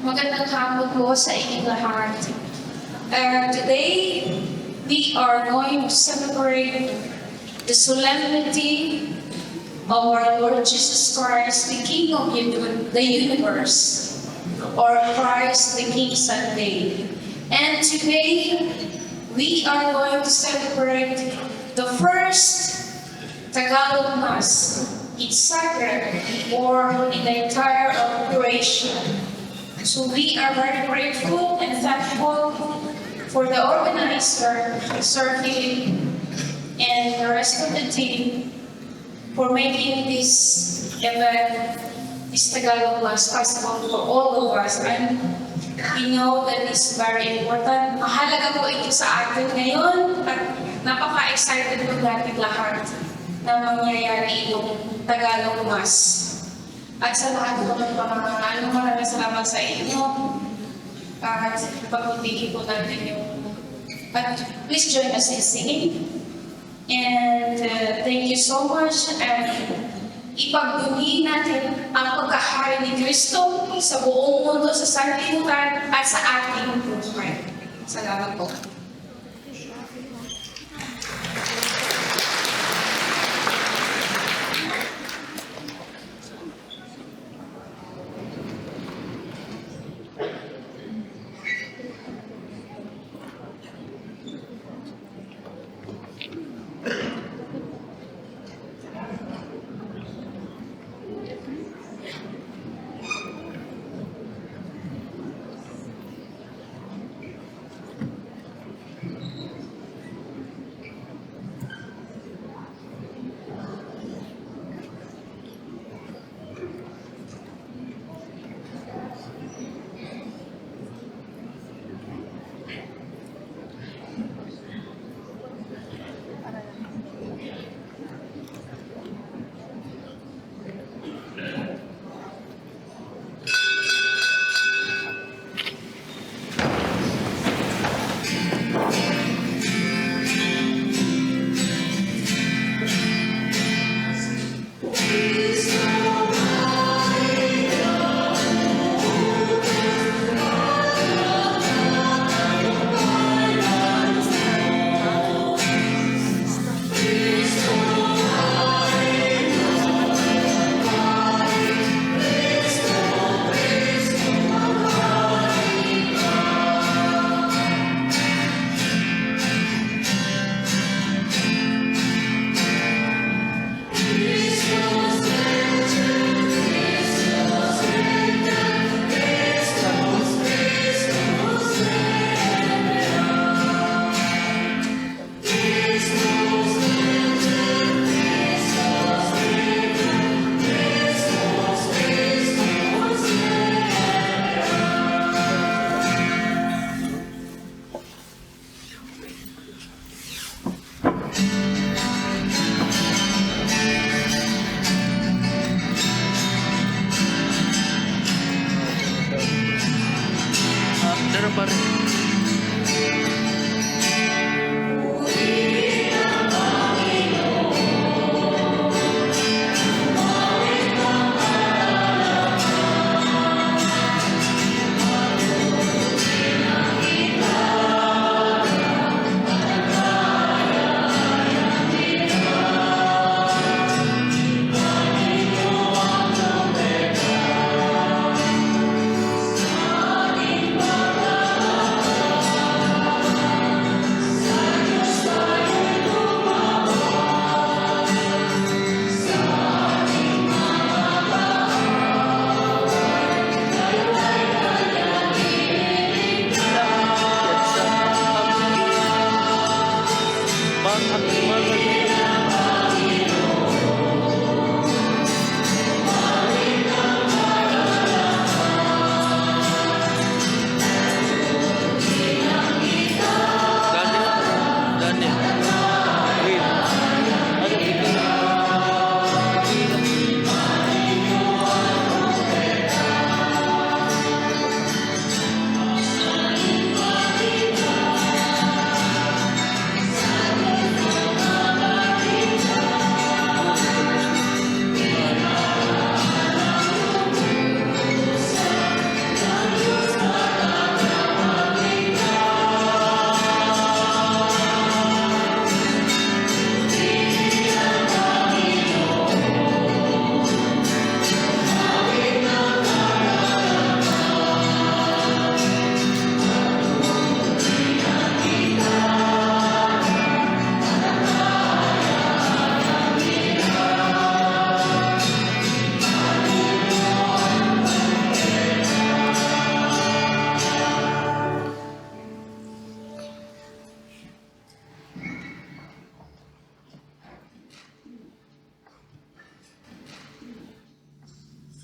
Magandang hapon po sa inyong lahat. Today, we are going to celebrate the solemnity of our Lord Jesus Christ, the King of the universe, or Christ the King Sunday. And today, we are going to celebrate the first Tagalog Mass. It's sacred for the entire creation. So we are very grateful and thankful for the organizer, Sir Philip, and the rest of the team for making this event, this Tagalog Mass, possible for all of us. And we know that it's very important. Mahalaga po ito sa atin ngayon at napaka-excited po natin lahat na mangyayari itong Tagalog Mass. At sa lahat po ng pamamahala, maraming salamat sa inyo. At pag-ibigin po natin yung... But please join us in singing. And thank you so much. And ipagdumi natin ang pagkahari ni Kristo sa buong mundo, sa sanlibutan at sa ating buhay. Salamat po.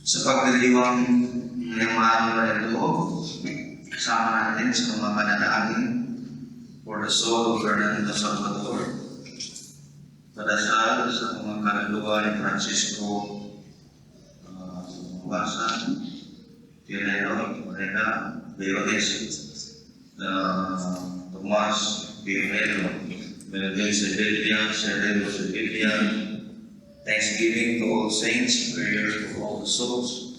Sa pagdiriwang ngayong araw na ito, kasama natin sa mga mananalangin for the soul of Fernando Salvador. Padasal sa mga kaluluwa ni Francisco Basan, Tireno, Morena, Leones, Tomas, Pionero, Melvin Sevilla, Sereno Sevilla. Thanksgiving to all saints, prayer for all the souls.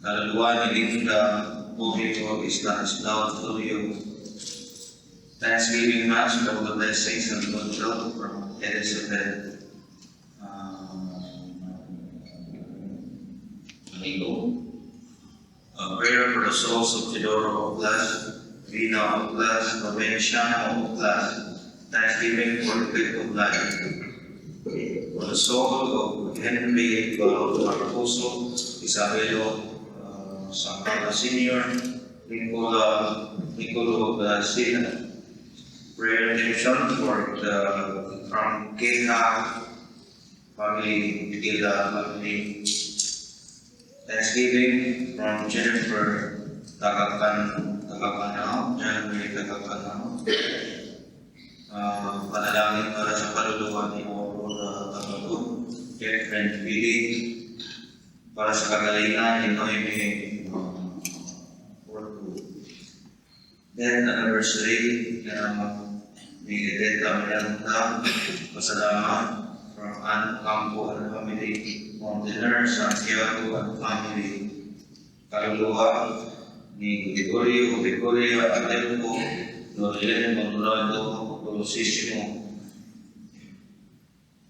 Kaluluwa ni Linda, Pumito, Stanislao, Tulio. Thanksgiving Mass for all the blessings and good health from Elizabeth. Prayer for the souls of Teodoro Oblas, Rina Oblas, Novenciano Oblas. Thanksgiving for the gift of life. For the soul of Henry Marcoso, Isabelo Sangala Sr., Nicolo Sina. Prayer intention for the from Keha family, Gila family. Thanksgiving from Jennifer Tagakanao, January Tagakanao. Panalangin para sa kaluluwa ni Aurora Tagalo, Friend Billy, para sa kagalingan ni Noemi Porto. Then anniversary ni Edeta Milanta, pasalamat from Anne Campo and family, Montaner, Santiago and family, kaluluwa ni Gregorio Adelpo, Lorelen Monrado, Colosissimo,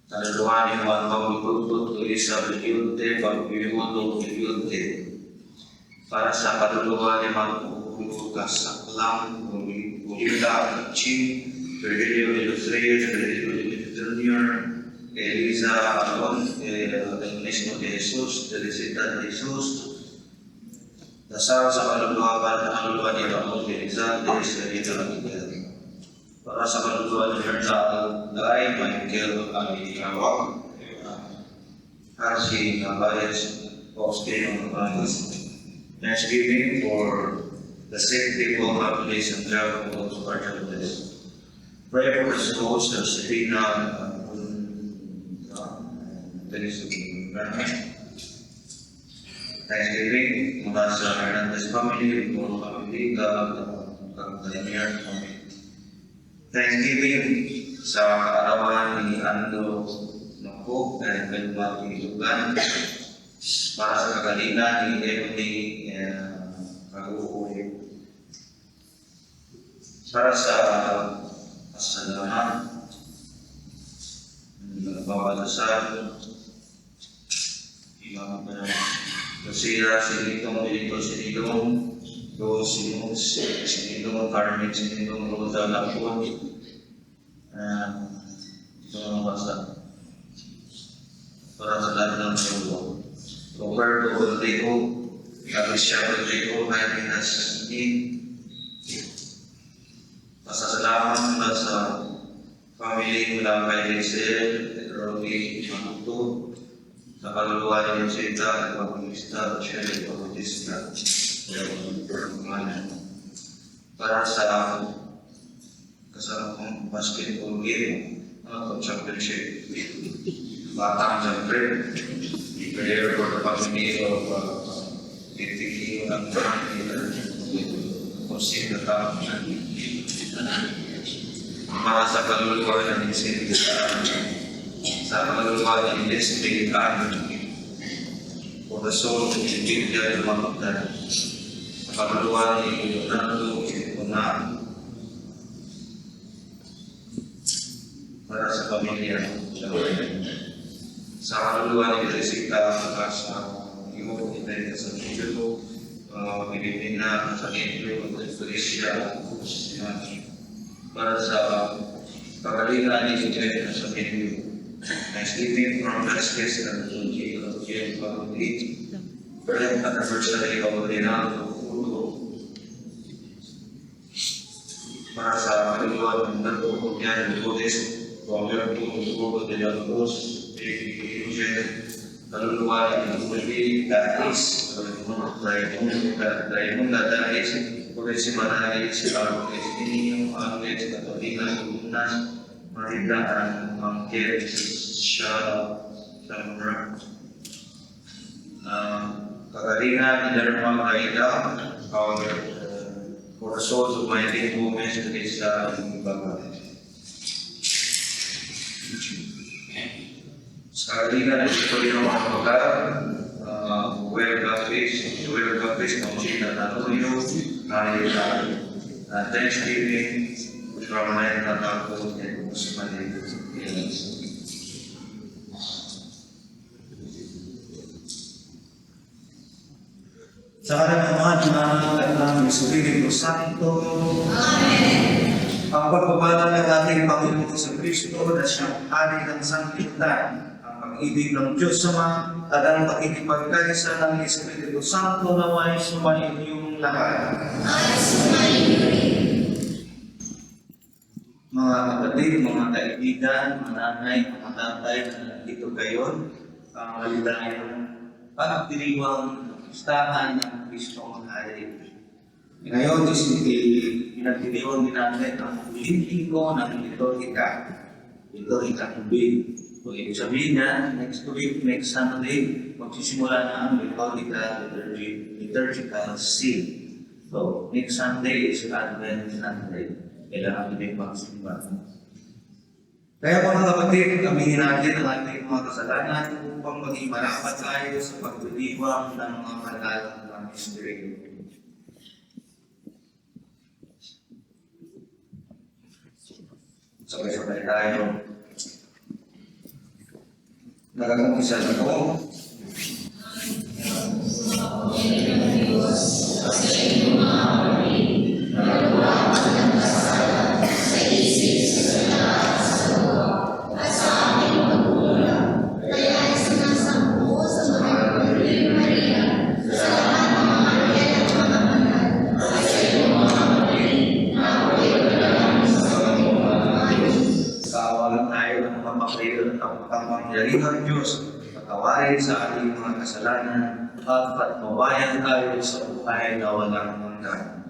kaluluwa ni Juan Pablo Cruz, Teresa Belionte, Fabio Belionte, para sa kaluluwa ni Marco Casaclam, Bolita Chin, Virgilio de los Reyes, Virgilio Jr., Elisa Alon, el mismo de Jesús, Teresita de Jesús. Dasal sa kaluluwa para sa kaluluwa ni Ramon Elizalde, Serena Miguel. Para sa kaluluwa ni Herta Alay, Michael Aliyawak, Hansi Nabayas, Faustino Nabayas. Thanksgiving for the sick people, families, and travel to our churches. Pray for the souls of Serena, Thanksgiving mula sa Hernandez family, Puro family, Kagdanier family. Thanksgiving sa kaarawan ni Ando Noko and Kalumati Lugan, para sa kagalingan ni Emily Kagukuhi, para sa kasalanan Babalasal, Lucila, Sinitong, Benito, Sinitong, Rose, Sinus, Sinitong, Carmen, Sinitong, Rosa, Lapon. Ito mga basa. Para sa lahat ng mundo. Roberto Rodrigo, Alicia Rodrigo, Halinas Nin. Pasasalamat mula sa family mula kay Rizal, Romy Manuto, sa kaluluwa ni Lucita, Evangelista, Rochelle, Bautista, para sa kasama kong basketball game, championship, Batang Jambre, prayer for the family of Titiki, ang Jose Gatang, para sa kaluluwa ng Sinita, sa kaluluwa ng Despilitan, for the soul of the Biblia and Mamatan, sa kaluluwa ni Leonardo Una, para sa pamilya, sa kaluluwa ni Teresita, sa iyo, kita sa Biblia, Pilipina, sa Biblia, sa Felicia, para sa kagalingan ni Biblia sa Biblia. Thanksgiving from Vasquez and Tunji of Jim Pagudi, Berlin anniversary of Leonardo Udo, para sa kaluluwa ng Nagpupunyan ng Buddhist, Roberto Udo de la Cruz, Eugene, kaluluwa ng muli, dais, dahil mula dais, kulit si Manay, si Arwes, ini yung Arwes, Katolina, Lunas, Maridaan, Mangkir, siya, Samra. Kagalingan, Dharma, Maida, our for the souls of my dead moments to this Bhagavad. Sa kagalingan, ito rin ang mga pagkar, where God is, Kamusin na Natuyo, Thanksgiving, from my Natako, and Musmali. Sa karangaman ng Espiritu Santo. Amen. Ang pagpapala ng ating Panginoon sa Kristo na siyang hari ng sanglibutan, ang pag-ibig ng Diyos Ama at ang pakikipagkaisa ng Espiritu Santo na may sumayin yung lahat. Mga kapatid, mga kaibigan, mga nanay, mga tatay na nandito kayo, ang maligayang pagdiriwang listahan ng Kristong Hari. Ngayon, pinagdiriwang din natin ang huling linggo ng liturgika. Liturgika tubig. So, ibig sabihin niya, next week, next Sunday, magsisimula na ang liturgical scene. So, next Sunday is Advent Sunday. Kailangan din magsimba. Kaya mga kapatid, aminin natin ang ating mga kasalanan upang maging marapat tayo sa pagdiriwang ng mga kanalang ng Espiritu. Sabay-sabay tayo. Nagkakampisa na ko. Ang Diyos, patawarin sa ating mga kasalanan at patnubayan tayo sa buhay na walang hanggan.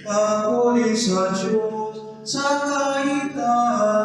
Papuri sa Diyos sa kaitaasan.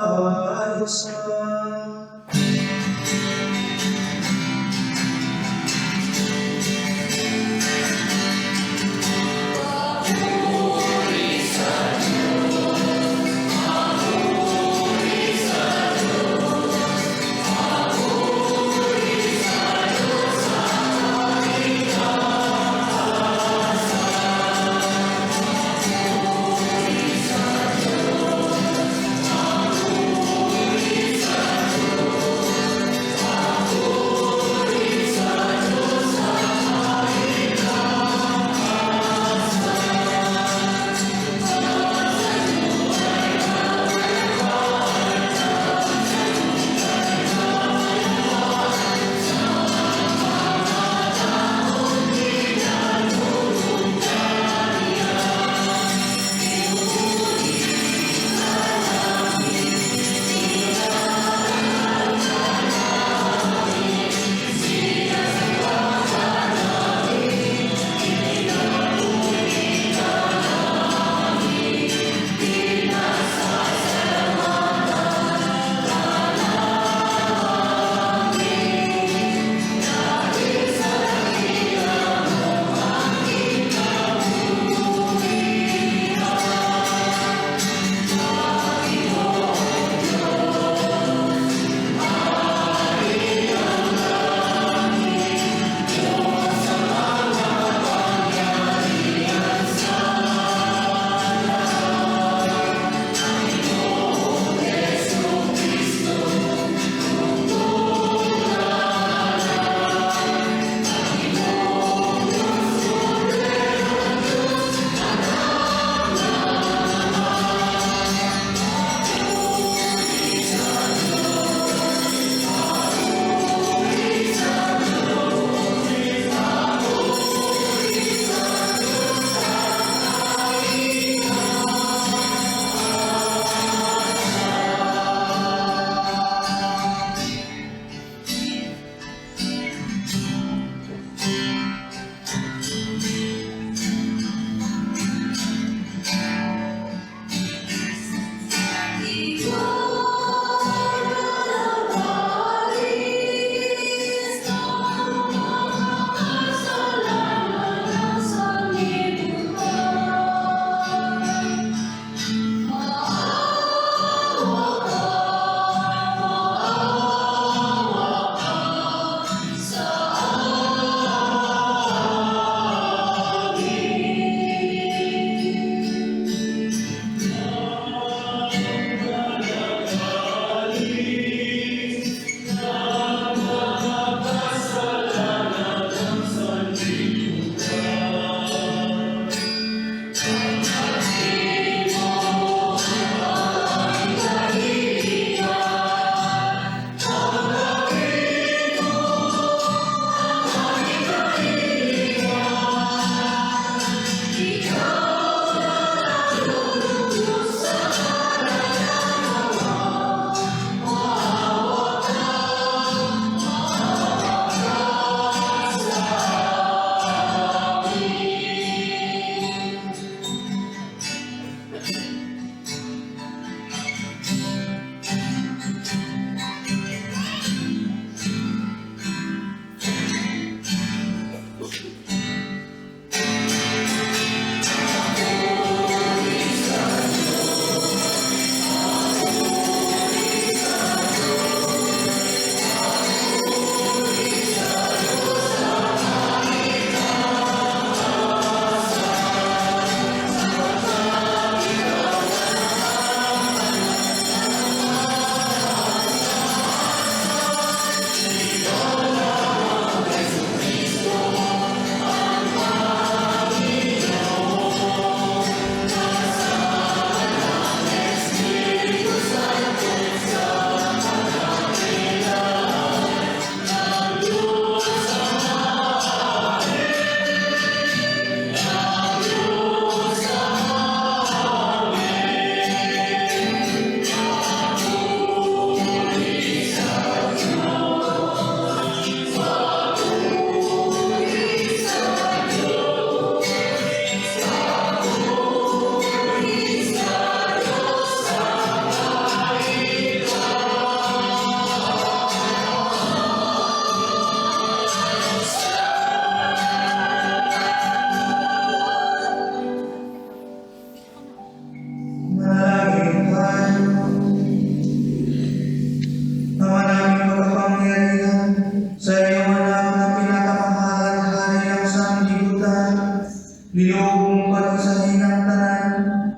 ubat sa hinang tanan,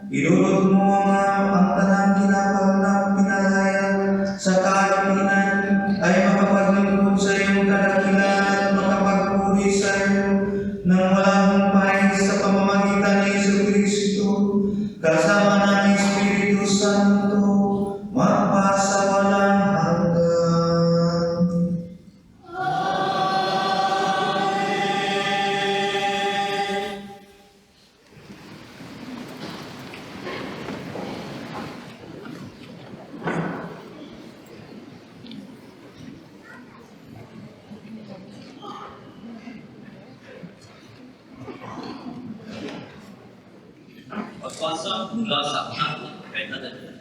ilulod mo ang tanan kinapal na pinalaya sa kaalapinan ay makapaglingkod sa iyong kadakilan at makapagpuri sa iyo nang walang humpay sa pamamagitan ni Jesucristo kasama ng Espiritu Santo magpasawalang hanggan. Pagpasa mula sa anak ng propeta Daniel.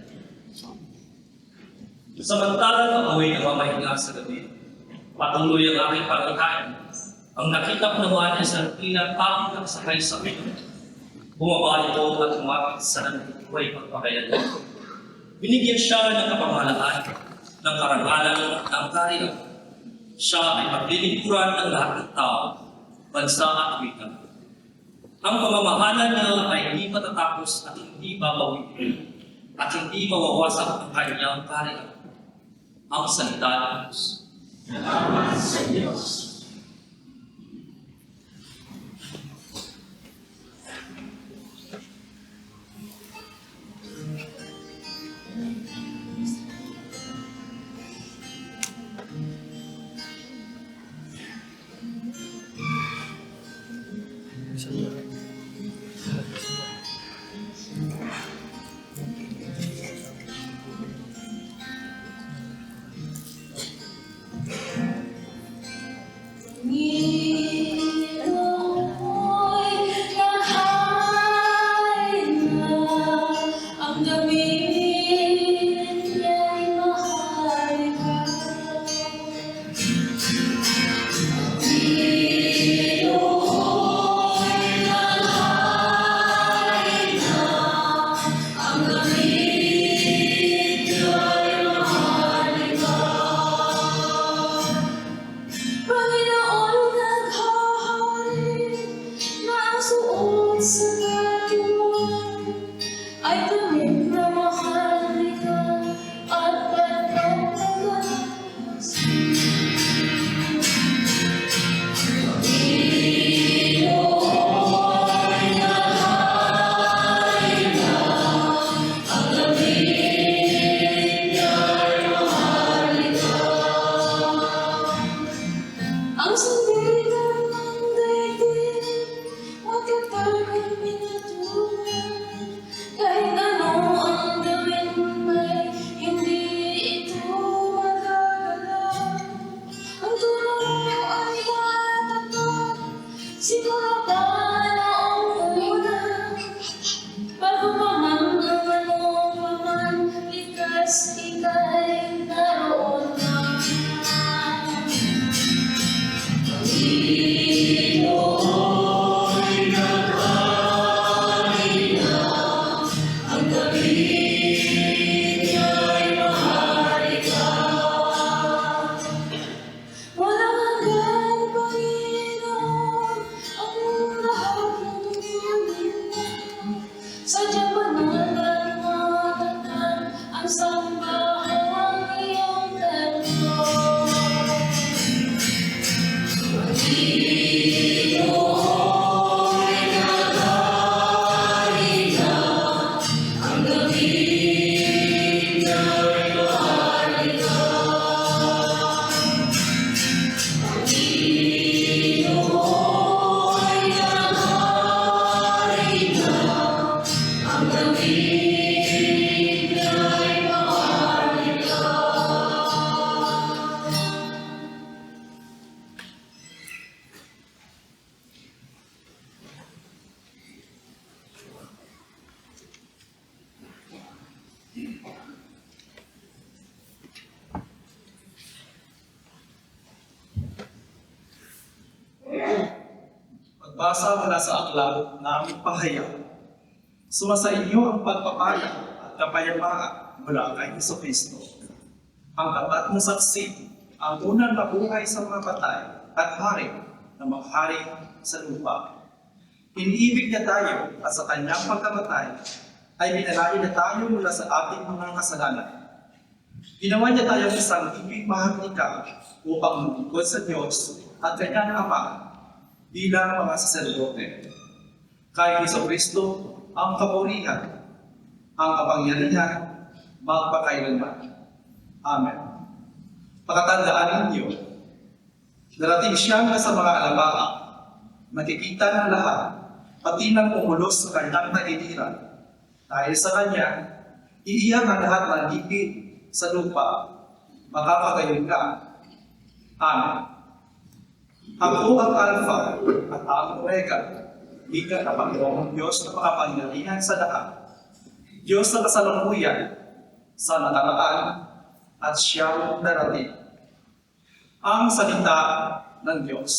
Samantalang ako'y namamahinga sa gabi, patuloy ang aking pagkakain. Ang nakita ko naman ay sa pinatawag na sakay sa akin. Bumaba ito at umapit sa nagtitiway pagpakayan. Binigyan siya ng kapamahalaan, ng karangalan ng kaharian. Siya ay paglilingkuran ng lahat ng tao, bansa at wika. Ang pamamahala niya ay hindi matatapos at hindi babawiin at hindi mawawasak ang kanyang kaharian. Ang salita ng Diyos. Salamat sa Diyos. Pagbasa mula sa aklat na aming pahayag, sumasa inyo ang pagpapala at kapayapaan mula kay Jesucristo. Ang tapat na saksi, ang tunay na buhay sa mga patay at hari na maghari sa lupa. Iniibig niya tayo at sa kanyang pagkamatay ay binalain na tayo mula sa ating mga kasalanan. Ginawa niya tayo isang ibig maharlika upang maglingkod sa Diyos at kanyang Ama bilang mga saserdote. Kay Jesucristo ang kapurihan, ang kapangyarihan, magpakailanman. Amen. Pakatandaan ninyo, darating siya na sa mga alabaang, makikita ng lahat, pati ng umulos sa kanyang naitira. Dahil sa kanya, iiyak ang lahat ng gipit sa lupa, makakagayon ka. Amen. Ako ang Alpha at ang Omega, ika na Panginoong Diyos na makapangyarihan sa lahat. Diyos na kasalukuyan, sa nakaraan, at siyang darating. Ang salita ng Diyos.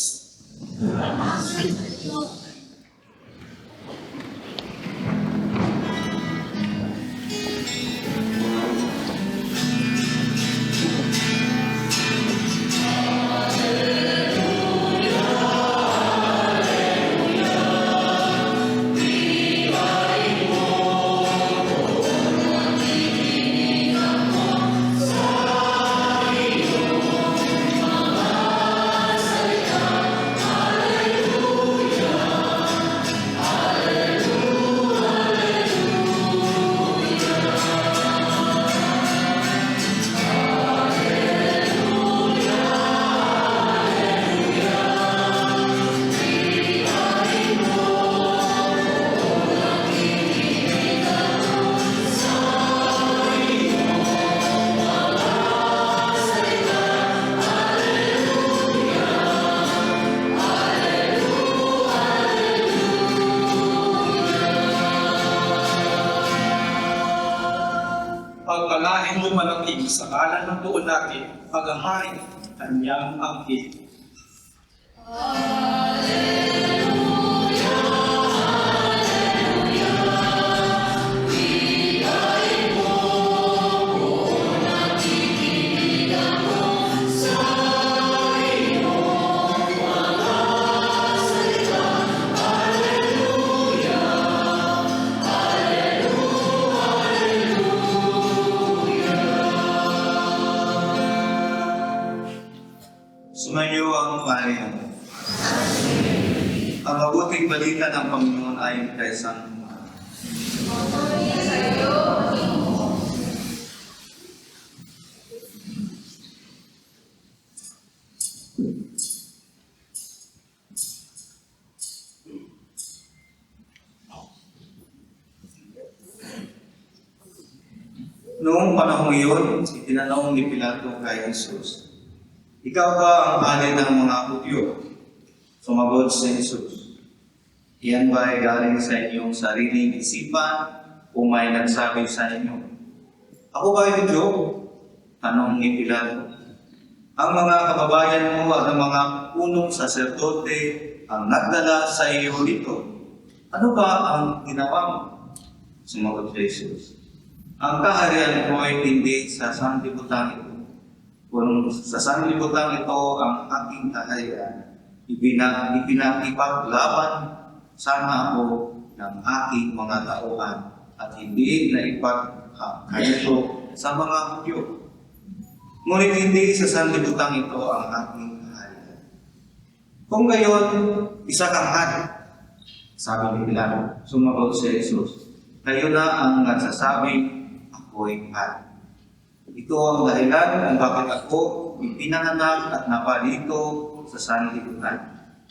Pagpalain mo malaking sa kalan ng buon natin, pag-ahari kanyang angkin. Sumayo ang Panginoon. Ang mabuting balita ng Panginoon ayon kay San Juan. Noong panahon iyon, itinanong ni Pilato kay Jesus, "Ikaw ba ang alin ng mga Hudyo?" Sumagot si Jesus, "Iyan ba ay galing sa inyong sariling isipan o may nagsabi sa inyo? Ako ba ay Hudyo?" Tanong ni Pilato. "Ang mga kababayan mo at ang mga punong saserdote ang nagdala sa iyo dito. Ano ba ang ginawa mo?" Sumagot si Jesus, "Ang kaharian ko ay hindi sa sanlibutan ito. Kung sa sanlibutan ito ang aking kaharian, ipinakipaglaban sana ako ng aking mga tauhan at hindi na ipagkakaito sa mga Hudyo. Ngunit hindi sa sanlibutan ito ang aking kaharian. Kung gayon, isa kang hari." Sabi ni Pilato. Sumagot si Jesus, "Kayo na ang nagsasabing ako'y hari. Ito ang dahilan kung bakit ako ipinanganak at napalito sa sanlibutan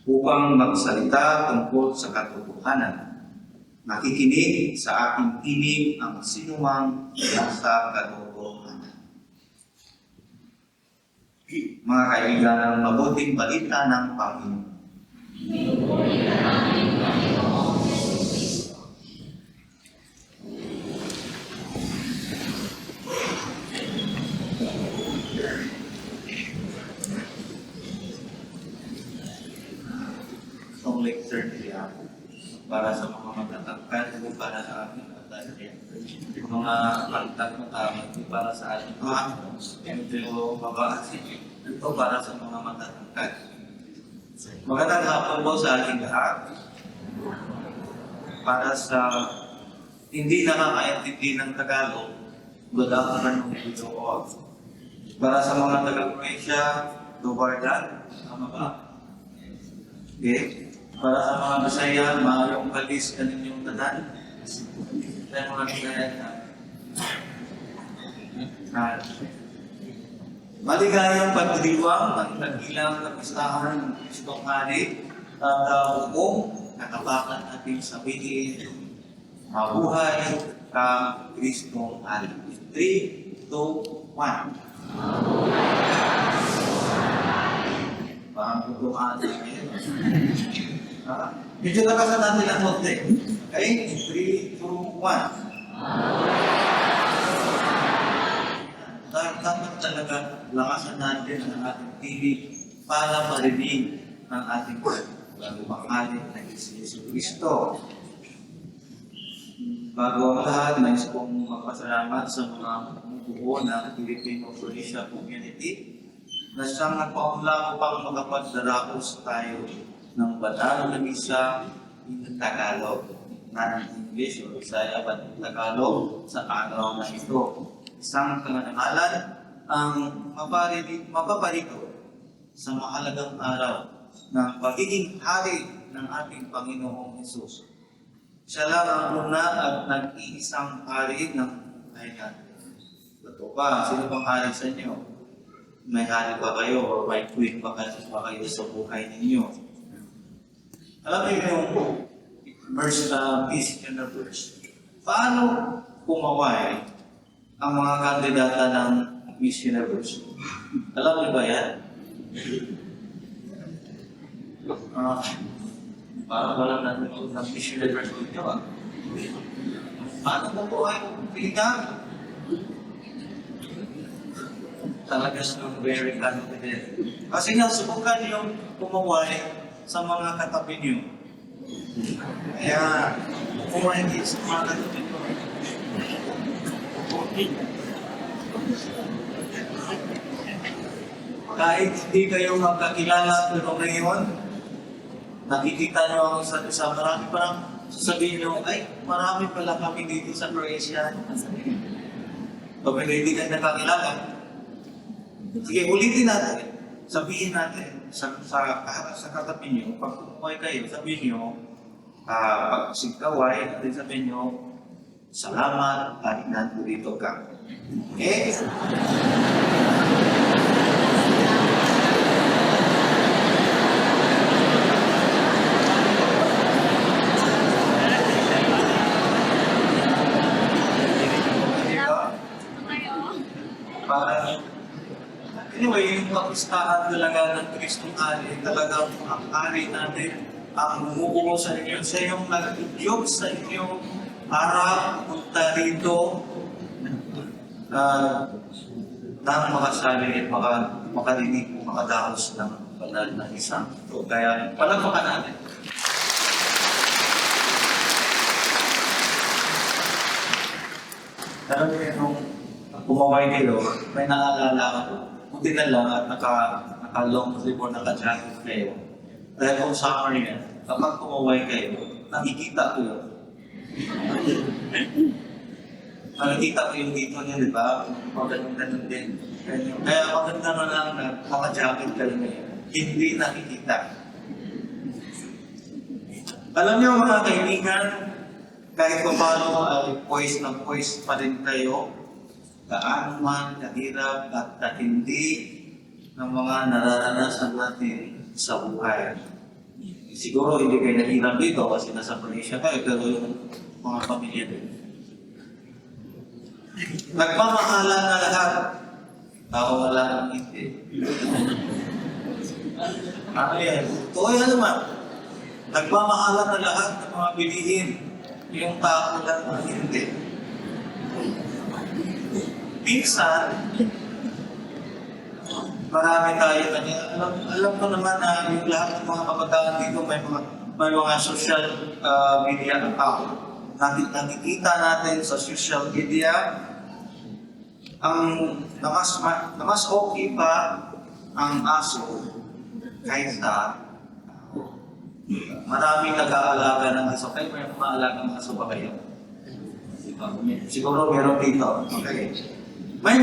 upang magsalita tungkol sa katotohanan. Nakikinig sa aking tinig ang sinumang nasa katotohanan." Mga kaibigan, ang mabuting balita ng Panginoon. Itong lecture nila para sa mga matatangkad o para sa ating pagdadya. Mga magtatangkad o para sa ating mga medyo babaasin. Ito para sa mga matatangkad. Magandang hapon po sa ating lahat. para sa hindi nakakaintindi ng Tagalog, wala ka man doon. Para sa mga taga-Croatia, Dobardan, tama ba? Okay. Para sa mga Bisaya, maayong kalis ka ninyong tanan. Sa mga Bisaya na maligayang pagdiriwang ang nagilang kapistahan ng Kristong Hari at kung nakabakan natin sabihin, mabuhay ka Kristong Hari. 3, 2, 1. Parang tutumaan natin. Medyo nakasan natin ang konti. Okay? 3, 2, 1. Dapat talaga lakasan natin ang ating TV para marinig ang ating pagmamahal ng Yesu Kristo. Bago ang lahat, nais kong magpasalamat sa mga bumubuo ng Filipino-Croatia community na siyang nagpaunlak upang makapagdarakos tayo ng banal na misa in Tagalog na English o Bisaya at Tagalog sa araw na ito. Isang karangalan ang mapaparito sa mahalagang araw ng pagiging hari ng ating Panginoong Hesus. Siya lang ang una at nag-iisang hari ng buhay natin. Totoo ba? Sino bang hari sa inyo? May hari ba kayo o may queen ba kayo sa buhay ninyo? Alam niyo yung verse na Peace Universe. Paano kumaway ang mga kandidata ng Miss Universe? Alam niyo ba yan? Parang walang nanonood ng Miss Universe dito ah. Paano mo po ay pilihan? Talaga siyang very confident. Kasi nga, subukan yung kumaway sa mga katabi niyo. Kaya, kumaway din sa mga katabi niyo. Kahit hindi kayo magkakilala pero ngayon, nakikita nyo ang isa't isa, marami parang sasabihin nyo, ay, marami pala kami dito sa Croatia. Pag hindi kayo nakakilala, sige, ulitin natin. Sabihin natin sa katabi nyo, pag kumaway kayo, sabihin nyo, pag sigkaway, natin sabihin nyo, salamat at nandito ka. Okay? Anyway, yung kapistahan talaga ng Kristong Hari, talagang ang hari natin, ang bumubuo sa inyo, siya yung nag-idyog sa inyo para punta rito nang makasali at makarinig, makadaos ng banal na isang ito. Kaya palagpakan natin. Alam niyo nung kumaway kayo, may naalala ako. Buti na lang at naka-long sleeve o naka-jacket kayo. Dahil kung summer yan, kapag kumaway kayo, nakikita ko yun. Nakikita ko yung dito niya, di ba? Magandang din. Kaya maganda na lang na naka-jacket kayo ngayon. Hindi nakikita. Alam niyo mga kaibigan, kahit kung paano ay poise na poise pa rin kayo, gaano man kahirap at katindi ng mga nararanasan natin sa buhay. Siguro hindi kayo nahirap dito kasi nasa Croatia kayo, pero yung mga pamilya din. Nagmamahalan na lahat. Tao wala ng hindi. Ano yan? Ito yan naman. Nagmamahalan na lahat ng mga bilihin. Yung tao lang ng hindi. Minsan, marami tayo kanya. Alam ko naman na yung lahat ng mga kabataan dito may mga social media account. Nakikita natin sa social media na mas okay pa ang aso kaysa tao. Maraming nag-aalaga ng aso. Kayo may maalaga ng aso ba kayo? Siguro meron dito. Okay. May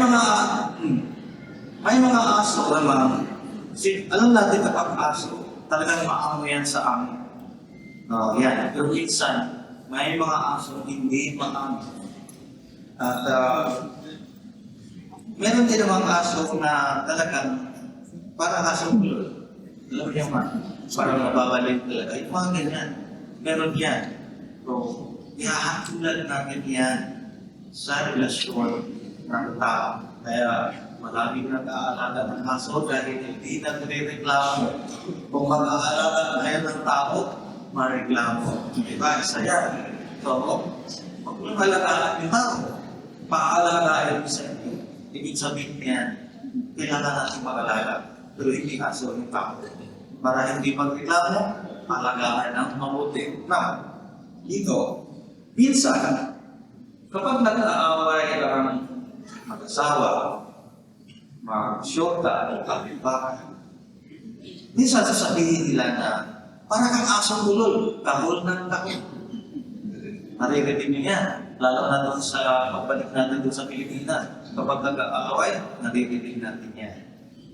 mga aso naman. Alam natin kapag aso, talagang maamo yan sa amin. Yan. Pero minsan, may mga aso hindi maamo. At meron din mga aso na talagang parang aso ulo. Alam niyo ba? Parang nababalik talaga. Yung mga ganyan. Meron yan. So, ihahatulan natin yan sa relasyon ng tao. Kaya maraming nag-aalaga ng aso dahil hindi nagre-reklamo. Kung mag-aalaga tayo ng tao, mareklamo. Diba? Isa yan. So, kung mag-aalaga ng tao, paalagaan sa inyo. Ibig sabihin yan, kailangan natin mag-alaga. Pero hindi aso yung tao. Para hindi magreklamo, alagaan ng mabuti. Now, dito, minsan, kapag nag-aaway ang mag-asawa, mag-syota, o kapitbahay, minsan sasabihin nila na parang ang asong ulol, kahol ng kahol. Naririnig niyo yan, lalo na doon sa pagbalik natin doon sa Pilipinas. Kapag nag-aaway, naririnig natin yan.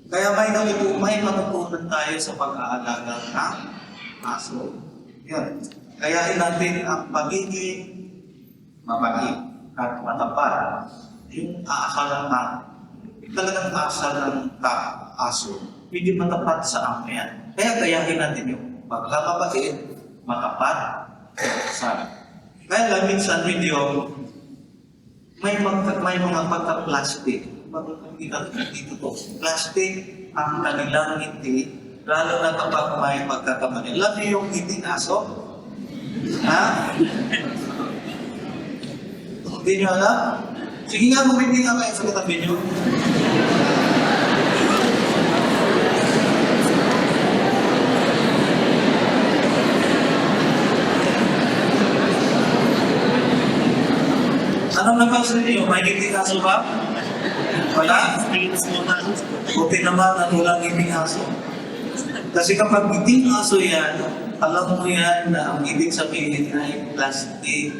Kaya may matutunan tayo sa pag-aalaga ng aso. Yun. Kayahin natin ang pagiging mabait at matapat. Yung aasal ng talagang aasal ng aso. Hindi matapat sa amin yan. Kaya kayahin natin yung pagkakabait, matapat sa. Kaya lang minsan medyo may mga pagka-plastic. Dito to. Plastic ang kanilang ngiti, lalo na kapag may pagkakamali. Alam niyo yung ngiti ng aso? Ha? Hindi niyo alam? Sige nga, bumindi nga kayo sa katabi niyo. Anong napansin niyo? May ngiti ng aso ba? Wala? Buti naman ang walang ngiti ng aso. Kasi kapag ngiti ng aso yan, alam mo yan na ang ibig sabihin ay plastic.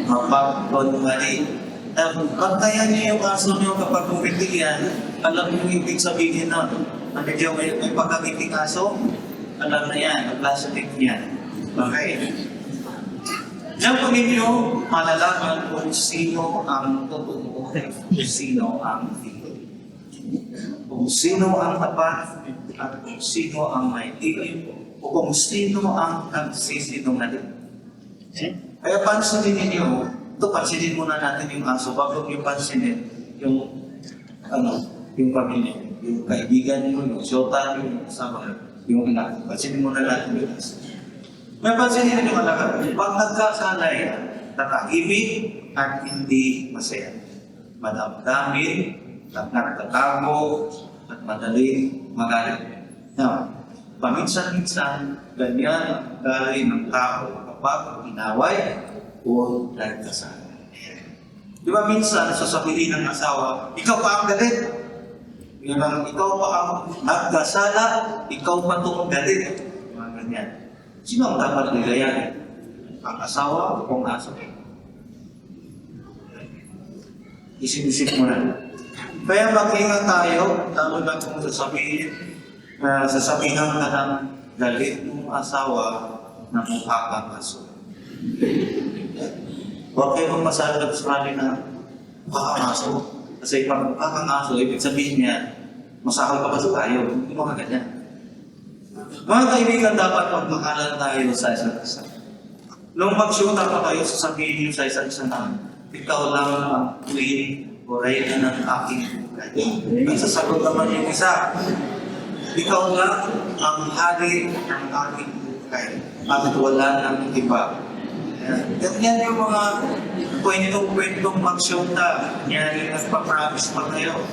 Mapag-konmali. Pagtayan niyo yung aso niyo kapag ngiti yan, alam mo yung ibig sabihin na medyo may pagkangiti ng aso, alam na yan, plastic yan. Okay. Diyan po ninyo malalaman kung sino ang totoo, kung sino ang hindi. Kung sino ang tapat, at kung sino ang may tilim, o kung sino ang nagsisinungaling. Kaya pansinin ninyo, pansinin muna natin yung aso, bago yung pansinin, yung pamilya, yung kaibigan nyo, yung syota nyo, yung kasama, yung anak. Pansinin muna natin yung aso. May pansinin nyo anak, pag nagkasalay, tatahimik at hindi masaya. Madamdamin, at nagtatago, at madaling magalit. Now, paminsan-minsan, ganyan ang galing ng tao kapag inaway o nagkasalay. Di ba minsan, sasabihin ng asawa, ikaw pa ang galit. Ikaw pa ang nagkasala, ikaw pa itong galit. Mga ganyan. Sino ang dapat nilayan? Ang asawa o ang aso? Isip-isip mo na. Kaya mag-ingat tayo, lalo na kung sasabihan ka ng galit ng asawa na mukha kang aso. Huwag kayong masalag sa kanya na mukha kang aso. Kasi pag mukha kang aso, ibig sabihin niya, masakal pa ba tayo? Hindi mo kaganyan. Mga kaibigan, dapat magmakalan tayo sa isa't isa. Nung mag-shoota pa kayo, sasabihin niyo sa isa't isa na ikaw lang ang queen o reyna ng aking buhay. Ang sasagot naman yung isa, ikaw lang ang hari ng aking buhay at wala ng iba. Yan yung mga kwentong mag-shoota. Yan yung nagpa-promise pa kayo.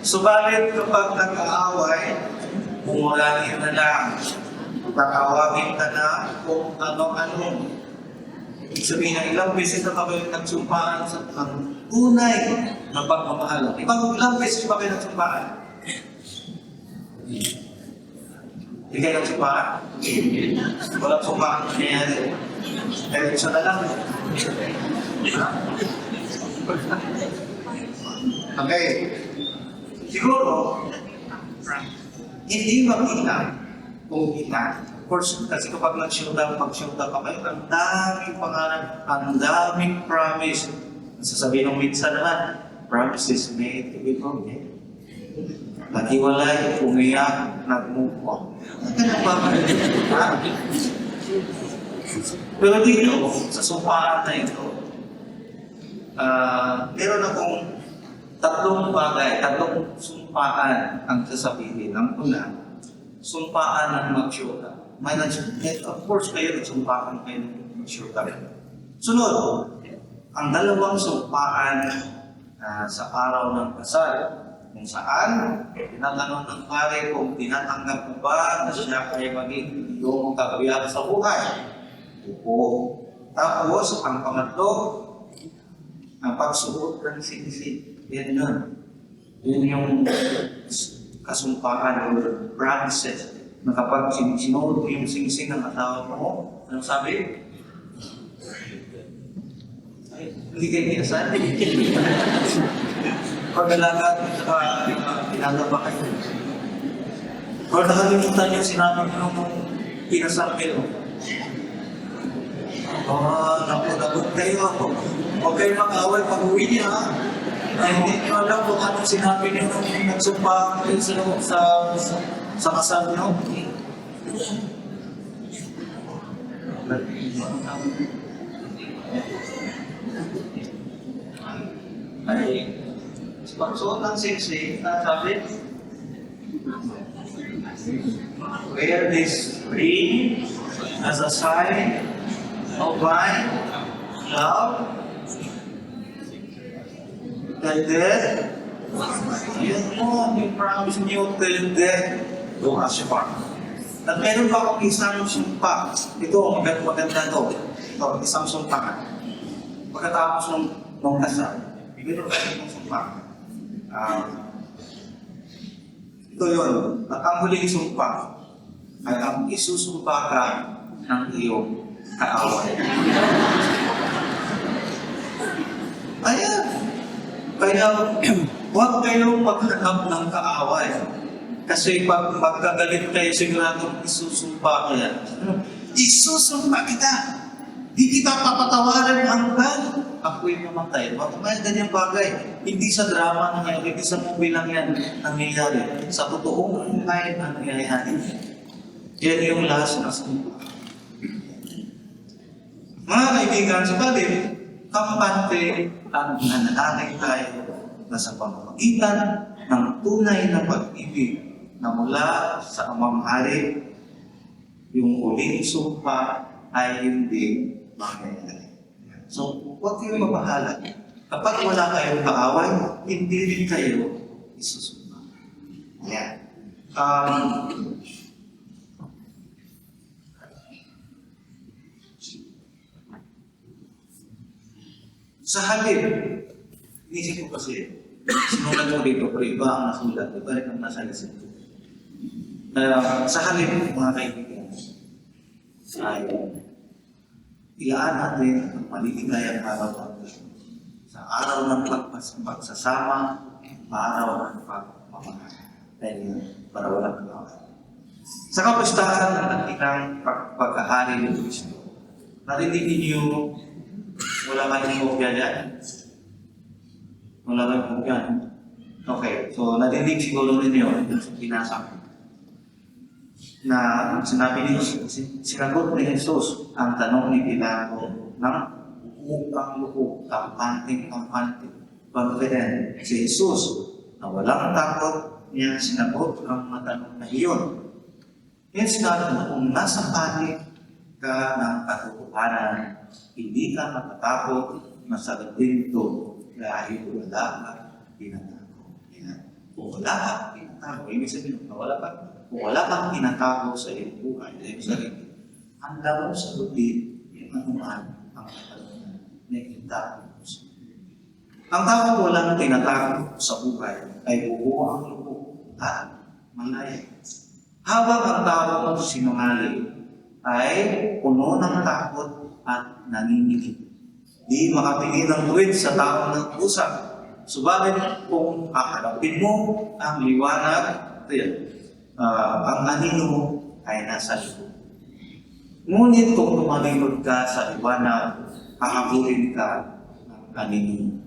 Subalit kapag nag-aaway, umulanin na lang, tatawagin ka na kung ano-ano. Ibig sabihin na ilang beses na kayo nagsumpaan sa tunay na pagmamahal. Ilang beses pa kayo nagsumpaan? kayo nagsumpaan? Walang sumpaan nangyayari. Kaya isa na lang. Okay. Siguro, hindi makita kung kita. Of course, kasi kapag pag-shoota ka kayo, ang daming pangarap, ang daming promise. Sasabihin ng minsan naman, promises made to be broken. Naghiwalay, umiyak, nag-move on. Ganun ba? Pero dito, sa sumpaan na ito, meron akong tatlong sumpaan ang sasabihin. Ang una, sumpaan ng mag-shoota. Of course, kayo nagsumpaan kayo ng mag-shoota. Sunod, ang dalawang sumpaan sa araw ng kasal, kung saan tinatanong ng pare kung tinatanggap mo ba na siya ay maging iyong kabiyak sa buhay. Oo. Tapos, ang pangatlo, ang pagsuot ng singsing. Yan yun. Yun yung kasumpaan or promises na kapag sinuot mo yung singsing ng asawa mo, anong sabi? Hindi kayo kinasal? Pag-alagat at pinagaba kayo. Kung nakalimutan yung sinabi mo nung kinasal kayo, napagabot kayo ako. Huwag kayo mag-away pag-uwi niya, ha? Ay, hindi nyo alam kung anong sinabi niyo nung nagsumpa kayo sa kasal niyo. Ay, pagsuot ng siksi, sabi, wear this ring as a sign of my love till death. Yun mo, yung promise niyo till death do us part. At meron pa akong isang sumpa. Ito, maganda to. Ito, isang sumpa. Pagkatapos nung kasal, meron pa akong sumpa. Ito yun. At ang huling sumpa ay ang isusumpa ka ng iyong kaaway. Ayan. Kaya huwag kayong maghanap ng kaaway. Kasi pag magkagalit kayo, siguradong isusumpa ka yan. Isusumpa kita! Di kita papatawaran hanggang ako'y mamatay. Bakit ganyang bagay? Hindi sa drama nangyayari, hindi sa movie lang yan nangyayari. Sa totoong buhay nangyayari. Yan yung last na sumpa. Mga kaibigan, sa talim, kampante ang nananalay tayo na sa pamamagitan ng tunay na pag-ibig na mula sa Amang Hari, yung huling sumpa ay hindi mangyayari. So, huwag kayong mabahala. Kapag wala kayong kaaway, hindi rin kayo isusumpa. Ayan. Sa halip, inisip ko kasi, sinulat ko dito, pero iba ang nasulat, iba rin ang nasa isip ko. Sa halip, mga kaibigan, ay ilaan natin ang maliligayang araw natin. Sa araw ng pagsasama, araw ng pagmamahal. Dahil para walang kalawan. Sa kapistahan ng ating pagkahari ng Kristo, narinig niyo wala kayong kopya dyan? Wala kayong kopya? Okay, so narinig siguro rin yun, binasa ko. Na sinabi niyo, sinagot ni Jesus ang tanong ni Pilato ng lukang-lukong, kampante, confident. Si Jesus, na walang takot, niya sinagot ang matanong na iyon. Yan sinabi na kung nasa panig ka ng katotohanan, hindi ka matatakot na sagutin ito dahil wala ka tinatago. Kung wala ka tinatago, ibig sabihin, kung wala kang tinatago sa iyong buhay, ibig sabihin, handa mo sagutin yung anuman ang katanungan na itinatago mo sa buhay. Ang tao walang tinatago sa buhay ay buo ang loob at malaya. Habang ang taong sinungaling ay puno ng takot at nanginginig. Di makapigil ng tuwid sa taong ng usap. Subalit kung haharapin mo ang liwanag, ang anino mo ay nasa likod. Ngunit kung tumalikod ka sa liwanag, hahabulin ka ng anino mo.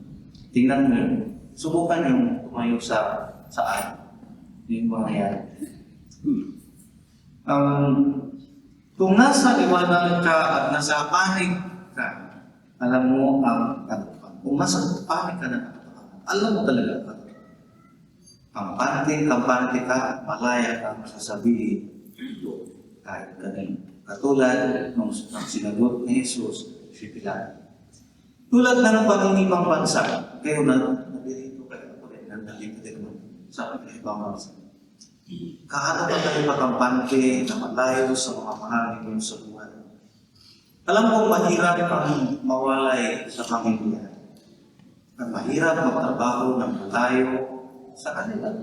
Tingnan mo yun. Subukan yung tumayo sa saan. Yung mangyayari. Kung nasa liwanag ka at nasa panig ka, alam mo ang katotohanan. Kung nasa panig ka na katotohanan, alam mo talaga ang katotohanan. Kampante ka, malaya ka masasabihin ito kahit kanino. Katulad ng sinagot ni Jesus, si Pilato. Tulad na ng pag-ibang bansa, kayo nandito kayo, nandito din naman sa ibang bansa. Kaano ba tayo makampante na malayo sa mga mahal ninyo sa buhay? Alam kong mahirap ang mawalay sa pamilya. Ang mahirap magtrabaho ng malayo sa kanila.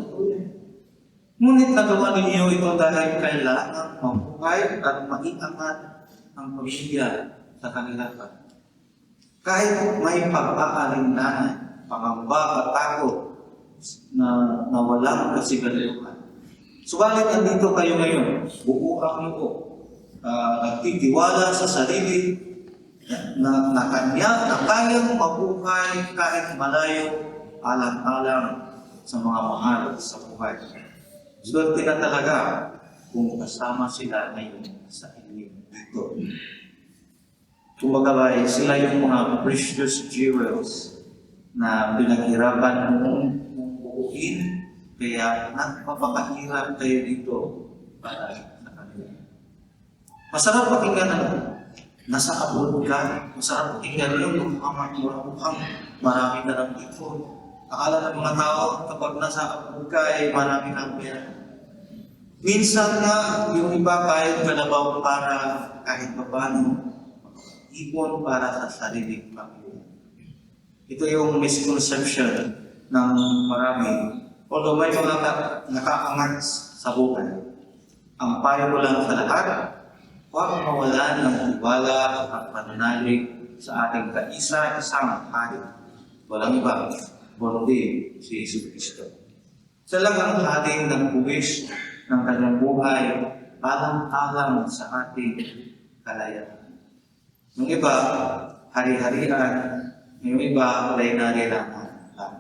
Ngunit nagawa ninyo ito dahil kailangan mabuhay at maiangat ang pamilya sa kanila. Kahit may pag-aalinlangan, pangamba at takot na walang kasigaliuhan. Subalit nandito kayo ngayon, buo ang loob, nagtitiwala sa sarili na kayang mabuhay kahit malayo, alang-alang sa mga mahal sa buhay. Swerte na talaga kung kasama sila ngayon sa inyo dito. Kumbaga sila yung mga precious jewels na pinaghirapan mong buuin. Kaya napapakahirap kayo dito para sa kanila. Masarap pakinggan nasa abroad ka. Masarap pakinggan yun mukhang marami na lang dito. Akala ng mga tao kapag nasa abroad ka ay marami ng pera. Minsan nga yung iba kahit kalabaw para kahit paano ipon para sa sariling pamilya. Ito yung misconception ng marami. Although may mga nakaangat sa buhay, ang payo ko lang sa lahat, huwag mawalan ng tiwala at pananalig sa ating kaisa-isang hari. Walang iba, kundi si Jesus Cristo. Siya lang ang hari ng buwis ng kanyang buhay, alang-alang sa ating kalayaan. Yung iba, hari-harian, yung iba, lay-narilangan lang.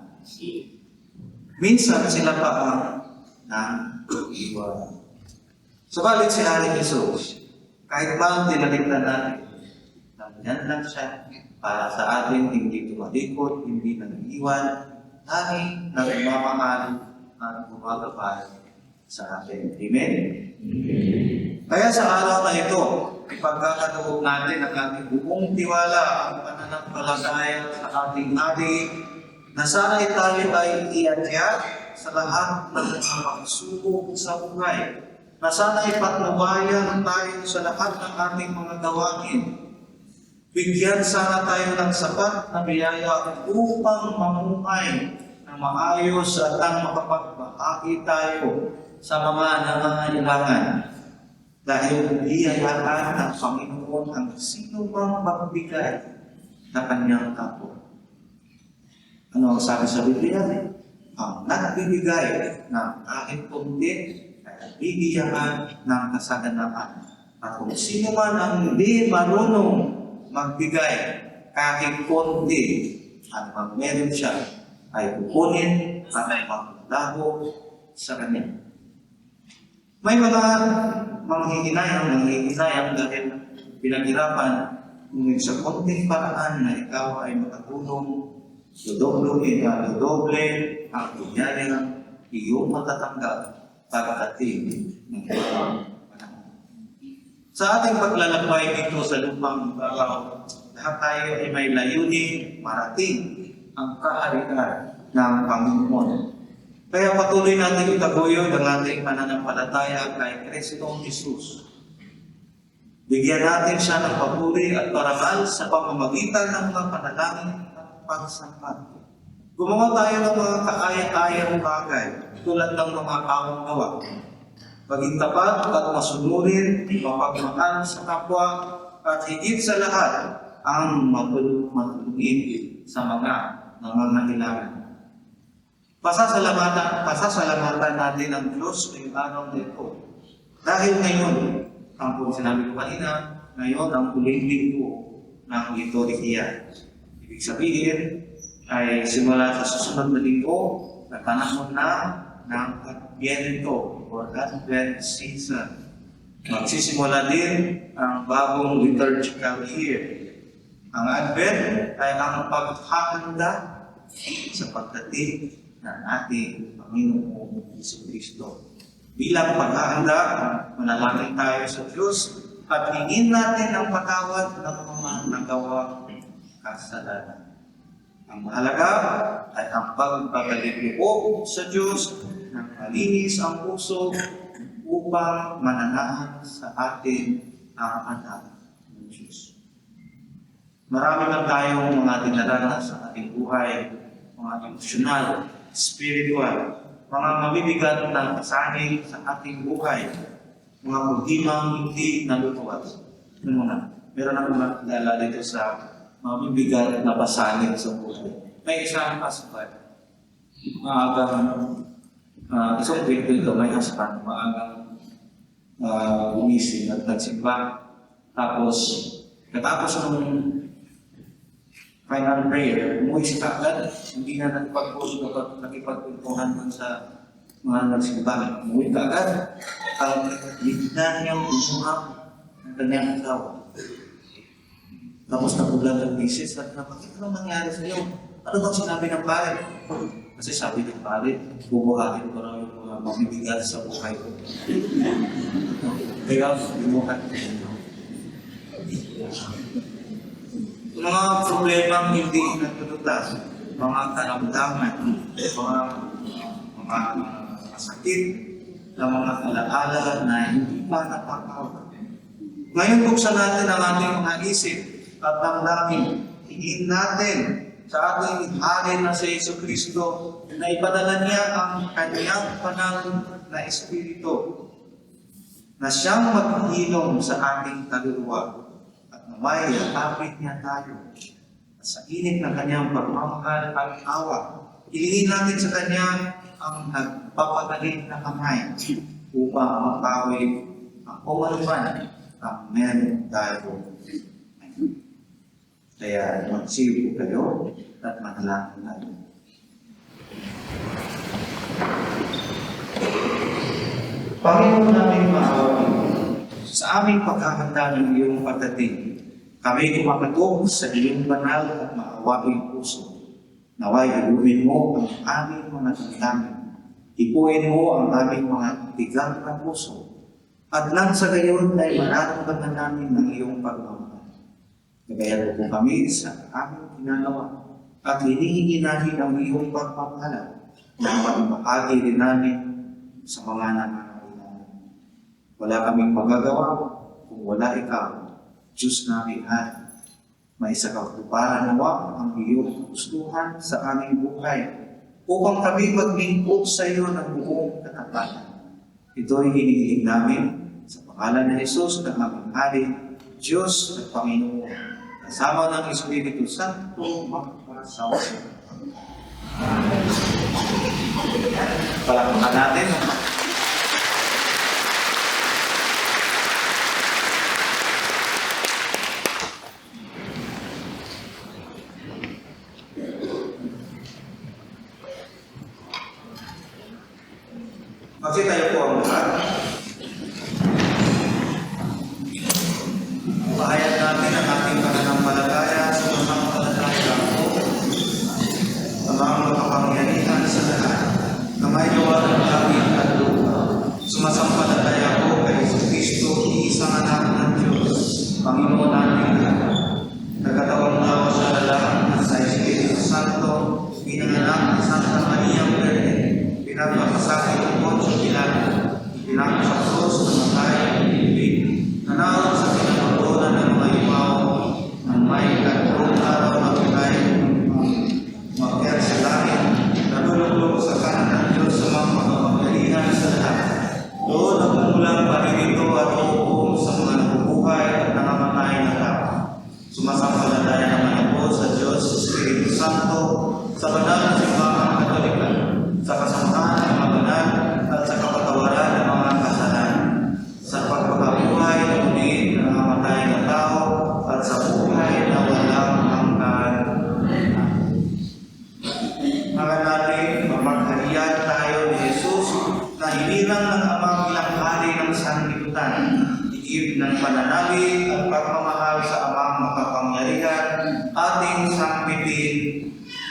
Minsan sila pa ang nang-iwan. Subalit si Hari Jesus, kahit ba tinaligtan natin, nandiyan lang siya para sa atin, hindi tumalikod, hindi nang-iwan, lagi nagmamahal at gumagabay sa atin. Amen? Kaya sa araw na ito, ipagkakaloob natin ang ating buong tiwala, ang pananampalataya sa ating hari, na sana tayo ay iadya sa lahat ng mga pagsubok sa buhay. Na sana ipatnubayan tayo sa lahat ng ating mga gawain. Bigyan sana tayo ng sapat na biyaya upang mamuhay ng maayos at ang makapagbahagi tayo sa mga nangangailangan. Dahil biyayaan ng Panginoon ang sino mang magbigay na kanyang kapwa. Ano ang sabi sa Biblia? Ang nagbibigay ng kahit kunti ay bibigyan ng kasaganaan. At kung sino man ang hindi marunong magbigay kahit kunti at pag meron siya ay kukunin at ay maglaho sa kanya. May mga manghihinayang dahil pinaghirapan kung sa konting paraan na ikaw ay makatulong dodoble ang bunyaya ng iyong matatanggap pagdating ng panahon. Sa ating paglalakbay dito sa lupang araw, lahat tayo ay may layunin marating ang kaharian ng Panginoon. Kaya patuloy natin itaguyod ang ating pananampalataya kay Kristong Jesus. Bigyan natin siya ng papuri at parangal sa pamamagitan ng mga panalangin pagsampat. Gumawa tayo ng mga kaaya-ayang bagay tulad ng mga kawang gawa. maging tapat at masunurin, mapagmahal sa kapwa, at higit sa lahat, ang matulungin sa mga nangangailangan. Pasasalamatan natin ang Diyos ngayong araw na ito. Dahil ngayon, ang kung sinabi ko kanina, ngayon ang huling linggo ng liturhiya. Ibig sabihin, ay simula sa susunod na linggo, na panahon na ng Adviento or Advent season. Magsisimula din ang bagong liturgical year. Ang Advent ay ang paghahanda sa pagdating ng ating Panginoong Jesucristo. Bilang paghahanda, manalangin tayo sa Diyos at hingin natin ang patawad ng mga nagawang kasalanan. Ang mahalaga ay ang pagpapalibig sa Diyos ng malinis ang puso upang mananahan sa atin ang anak ng Diyos. Marami man tayong mga dinaranas sa ating buhay, mga emosyonal, spiritual, mga mabibigat na pasanin sa ating buhay, mga problema hindi naluluwas. Meron akong nakilala dito sa mabibigat na pasanin sa buhay. May isang husband, maagang, isang week dito, may husband, maagang umising at nagsimba. Tapos, katapos ng final prayer, umuwi siya agad, hindi na nakipagpuntuhan man sa mga nagsimba. Umuwi ka agad, ang lignan niyang umuha ng kanyang asawa. Tapos nagulat ang misis at bakit ano nangyari sa iyo? Ano bang sinabi ng pare? Kasi sabi ng pare, bubuhatin ko raw yung mga mabibigat sa buhay ko. Kaya bubuhatin ko. Mga problemang hindi natututas, mga karamdaman, mga sakit, na mga alaala na hindi pa napakawa. Ngayon buksan natin ang ating mga isip at damdamin. Hingin natin sa ating hari na si Jesucristo na ipadala niya ang kanyang panahon na Espiritu na siyang maghilom sa ating kaluluwa. May lapit niya tayo sa init ng kanyang pagmamahal at awa. Ilingin natin sa kanya ang nagpapagaling na kamay upang mapawid ang umanuman ang meron tayo. Kaya magsiyo kayo at manalangin natin. Panginoon namin maaawin, sa aming pagkakanta ng iyong pagdating, kami kumakatok sa iyong banal at maawaing puso. Naway ilumin mo ang aming mga damdamin. Ipuin mo ang aming mga tigang na puso. At nang sa gayon ay mararamdaman namin ng iyong pagmamahal. Kagayan po kami sa aming ginagawa at hinihingi namin ang iyong pagmamahal na magbahagi rin namin sa mga nangangailangan. Wala kaming magagawa kung wala ikaw, Diyos namin Hari. May isa katuparan nawa ang iyong gustuhan sa aming buhay upang kami maglingkod sa iyo ng buong katapatan. Ito'y hinihiling namin sa pangalan ni Jesus na aming Hari, Diyos at Panginoon, kasama ng Espiritu Santo, magpasawa sa iyo. Palakpakan natin. Kasi tayo po ang lahat. Pahayag natin ang ating pananampalataya sa pananampalataya po ang mga makapangyarihan sa lahat na may gawa ng langit at lupa. Sumasampalataya po kay Jesucristo, iisang anak ng Diyos, Panginoon natin, nagkatawang tao sa lalaki at sa Espiritu Santo, pinanganak ni Santa Maria Virgen, pinagpapasakit ng Poncio Pilato, sa banal na simbahang Katolika, sa kasamahan ng mga banal at sa kapatawaran ng mga kasalanan, sa pagpapakabuhay ng muli ng namatay na tao at sa buhay na walang hanggan. Mga natin, mapagharian tayo ni Jesus na hinilang ng Ama bilang hari ng sanlibutan, iib ng pananalig at pagmamahal sa Amang makapangyarihan, ating sangpitin.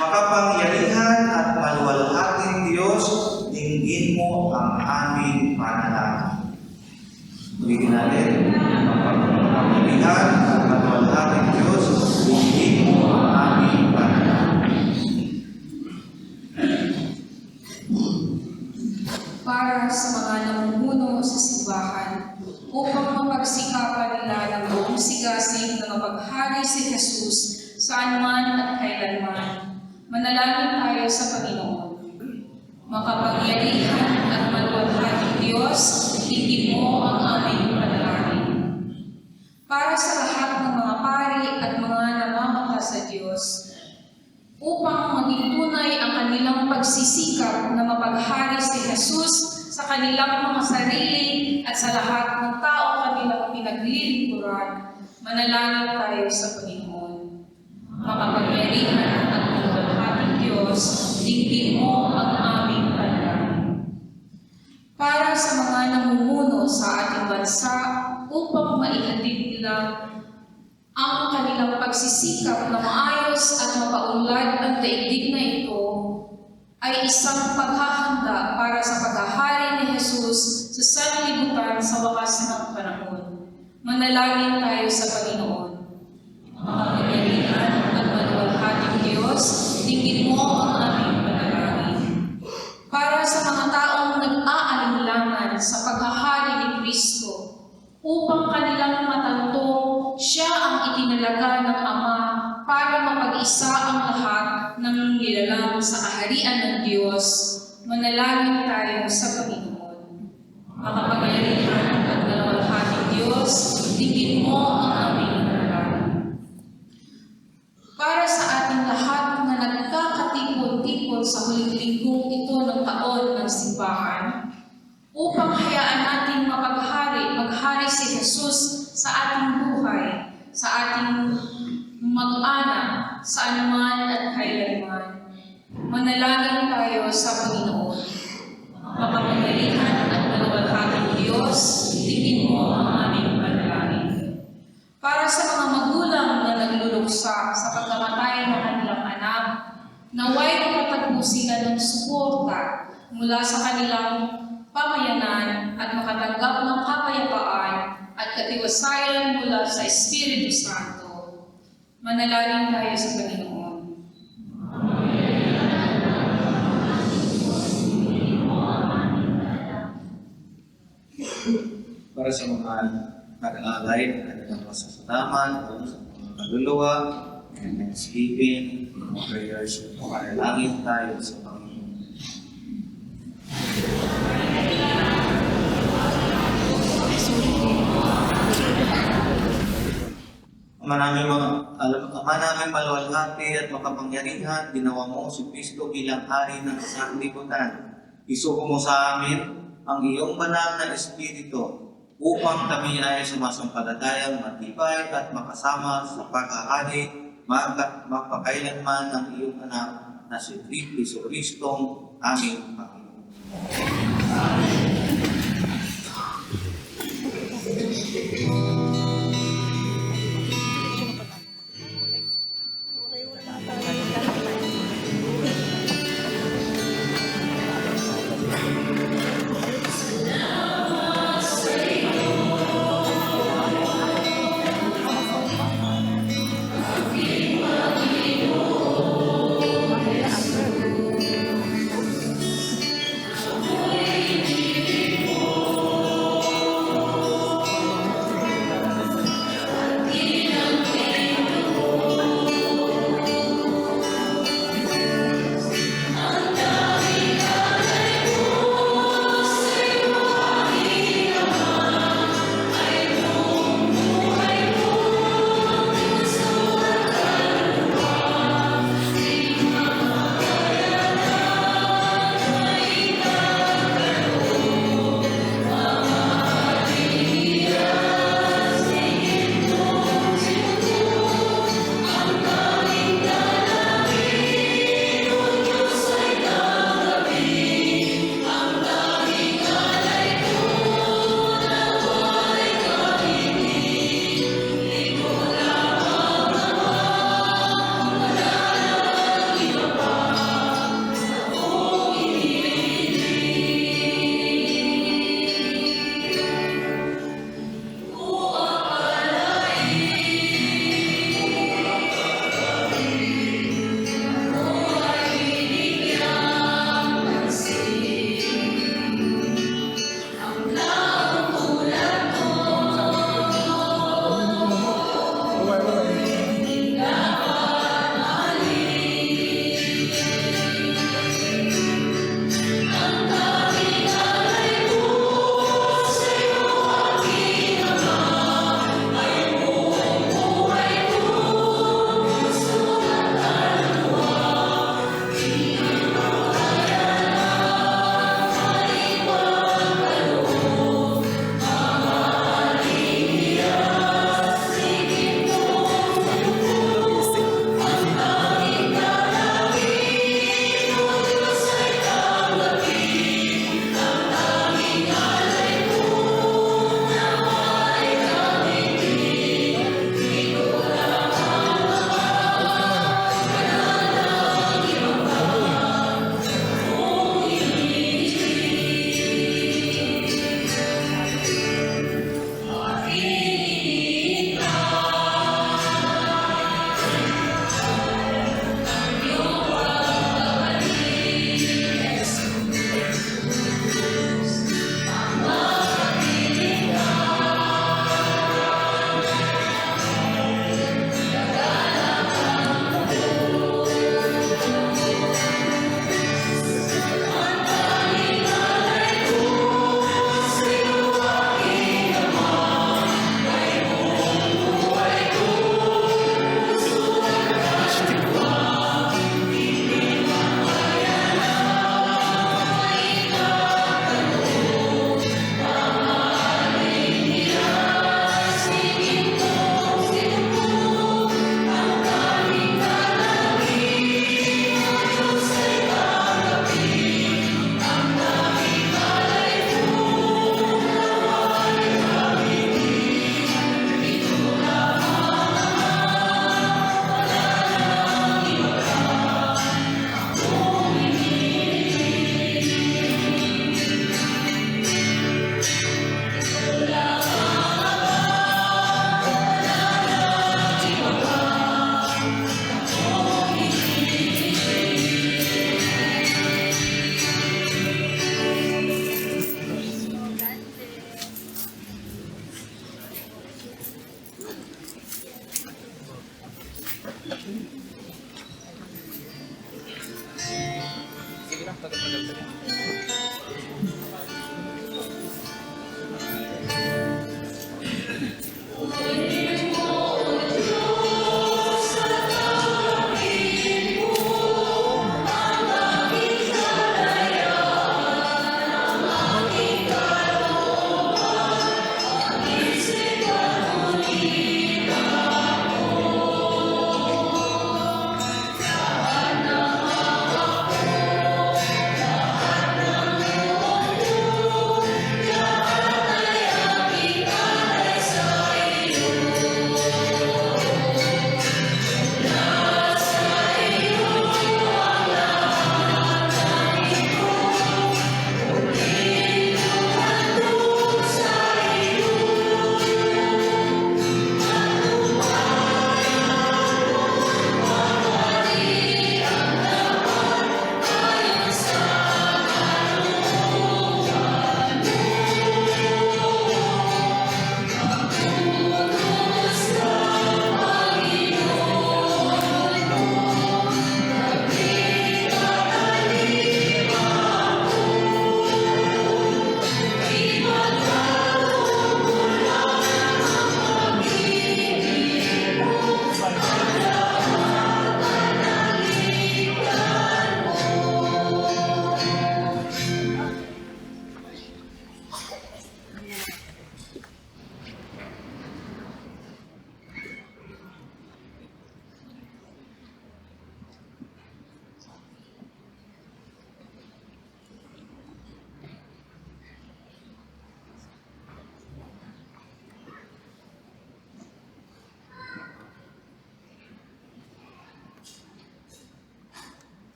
Makapangyarihan at maluwalhating Diyos, dinggin mo ang aming panalangin. Ulitin natin, makapangyarihan at maluwalhating Diyos, dinggin mo ang aming panalangin. Para sa mga namumuno sa simbahan, upang mapagsikapan nila ng buong sigasig na mapaghari si Jesus saan man at kailanman, manalangin tayo sa Panginoon. Makapangyarihan at maluwalhating Diyos, dinggin mo ang aming panalangin. Para sa lahat ng mga pari at mga namamata sa Diyos, upang maging tunay ang kanilang pagsisikap na mapaghari si Jesus sa kanilang mga sarili at sa lahat ng tao kanilang pinaglilingkuran, manalangin tayo sa Panginoon. Makapangyarihan at maluwalhating Diyos, dinggin mo ang aming panalangin. Para sa mga namumuno sa ating bansa, upang maihatid nila ang kanilang pagsisikap na maayos at mapaunlad ang daigdig na ito, ay isang paghahanda para sa paghahari ni Jesus sa sanlibutan sa wakas ng panahon. Manalangin tayo sa Panginoon. Makapangyarihan at maluwalhating Diyos, dinggin mo ang aming panalangin. Para sa mga taong nag-aalinlangan sa paghahari ni Kristo, upang kanilang matantong siya ang itinalaga ng Ama para mapag-isa ang lahat ng nilalang sa kaharian ng Diyos, manalangin tayo sa Panginoon. Makapangyarihan at maluwalhating Diyos, dinggin mo ang aming panalangin. Para sa ating lahat na nagkakatipon-tipon sa huling linggong ito ng taon ng simbahan, upang hayaan nating maghari si Jesus sa ating buhay, sa ating mag-anak, saan man at kailanman. Manalangin tayo sa Panginoon. Makapangyarihan at maluwalhating Diyos, dinggin mo ang aming panalangin. Para sa mga magulang na nagluluksa sa pagkamatay ng kanilang anak, naway makatagpo sila ng suporta mula sa kanilang pamayanan at makatanggap ng kapayapaan at katiwasayan mula sa Espiritu Santo. Manalangin tayo sa Panginoon. Para sa mga nag-aalay ng kanilang pasasalamat o sa mga kaluluwa, and sleeping, mga prayers, manalangin tayo sa Panginoon. Ama namin maluwalhati at makapangyarihan, ginawa mo si Kristo bilang hari ng sanlibutan. Isuko mo sa amin ang iyong banal na Espiritu upang kami ay sumasampalatayang matibay at makasama sa paghahari magpakailanman ng iyong anak na si Kristong aming Panginoon.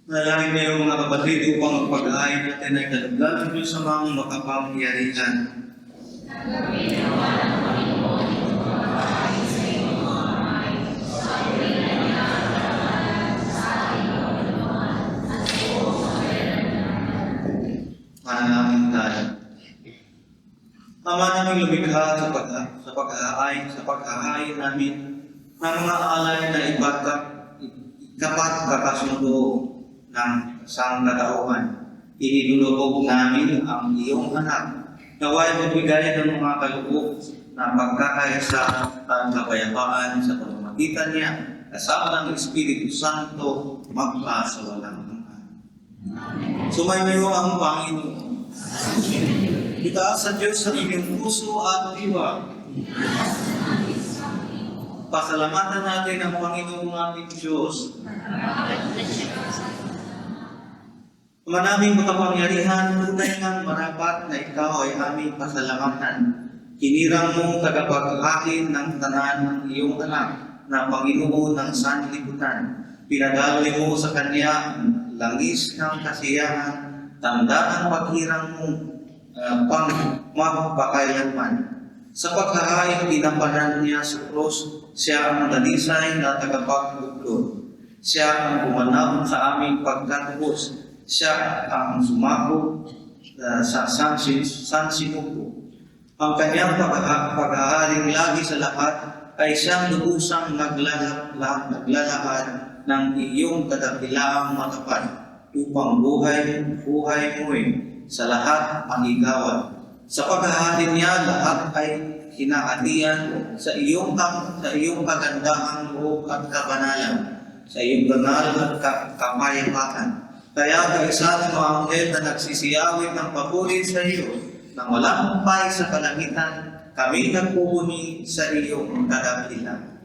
Nalangin kayo mga kapatid upang ang pag-aayon natin ay kalugdan ng Diyos sa mga makapangyarihan. Manalangin tayo. Ama naming lumikha sa pag-aayon namin ng mga alay na kapat kakasundo ng sangkatauhan. Inilulubog namin ang iyong anak. Naway magbigay ng mga kalugod na pagkakaisa at kapayapaan sa pamamagitan niya kasama ng Espiritu Santo magpa sa walang hanggan. Sumayo ang Panginoon. Itaas sa Diyos sa inyong puso at diwa. Pasalamatan natin ang Panginoong aming Diyos. Ama naming makapangyarihan, tunay ngang marapat na ikaw ay aming pasalamatan. Kinirang mong tagapaghain ng tanan ng iyong anak na Panginoon ng sanlibutan. Pinadaloy mo sa Kanya ang langis ng kasiyahan, tanda ang paghirang mong pang magpakailanman. Sa paghahain, tinampanan niya sa krus, siya ang dalisay na tagapagbuklod. Siya ang gumanap sa aming pagkatubos. Siya ang sumako sa sansinuko. Ang kanyang paghaharing lagi sa lahat ay siyang lubusang naglalakad ng iyong kadakilaang matapat upang buhay mo'y sa lahat ang igawan. Sa paghaharin niya, lahat ay hinahatian sa iyong kagandahang loob at kabanalan, sa iyong banal at kapayapaan. Kaya kaisa ng mga anghel na nagsisiyawit ng papuri sa iyo, nang walang humpay sa kalangitan, kami nagpupuni sa iyong kadakilaan.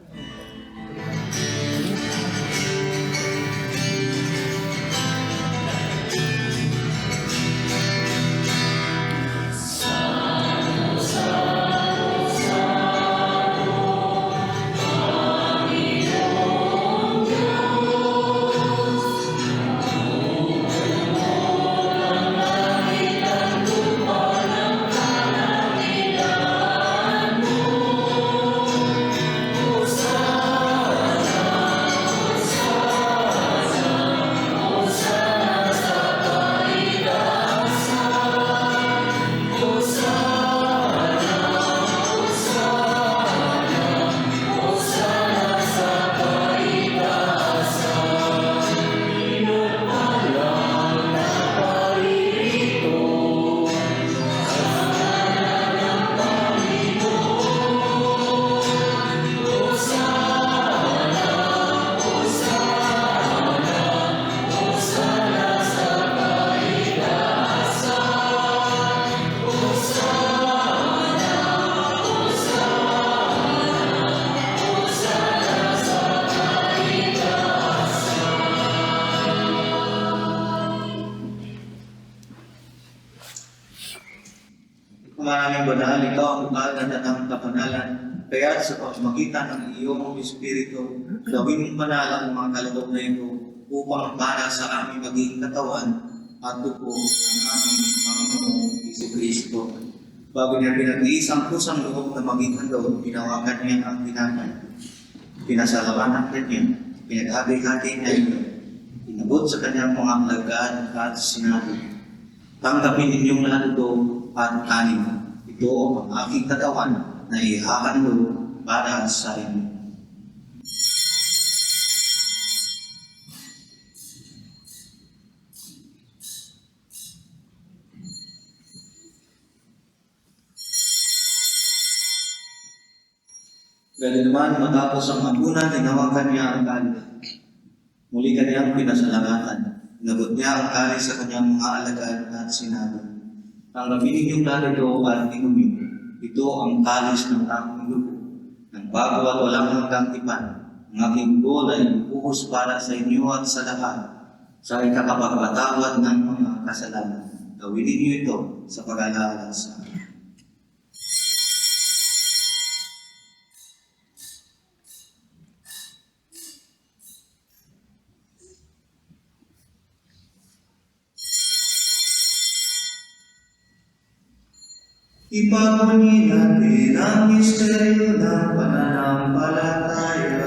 maraming banal, ikaw ang bukal na ng kapanalan. Kaya sa pamamagitan ng iyong Espiritu, gawin mong banal ang mga kaloob na ito upang para sa aming maging katawan at dugo ng aming Panginoong Jesucristo. Bago niya pinag-iis ang pusang loob na maging handog, pinawakan niya ang tinapay. Pinasalamat niya, pinaghati-hati niya ito. Inabot sa kanyang mga alagad at sinabi, tanggapin ninyong lahat ito at kanin. Ito ang aking katawan na ihahandog para sa inyo. Ganun naman, matapos ang hapunan, tinawagan niya ang kanin. Muli kanyang pinasalamatan. Inabot niya ang kanin sa kanyang mga alagad at sinabi, tanggapin ninyong lahat ito at inumin. Ito ang kalis ng aking dugo, ng bago at walang hanggang tipan. Ang aking dugo na ibubuhos para sa inyo at sa lahat, sa ikakapagpatawad ng mga kasalanan. Gawin ninyo ito sa pag-alala sa akin. Ipagmuni natin ang misteryo ng pananampalataya.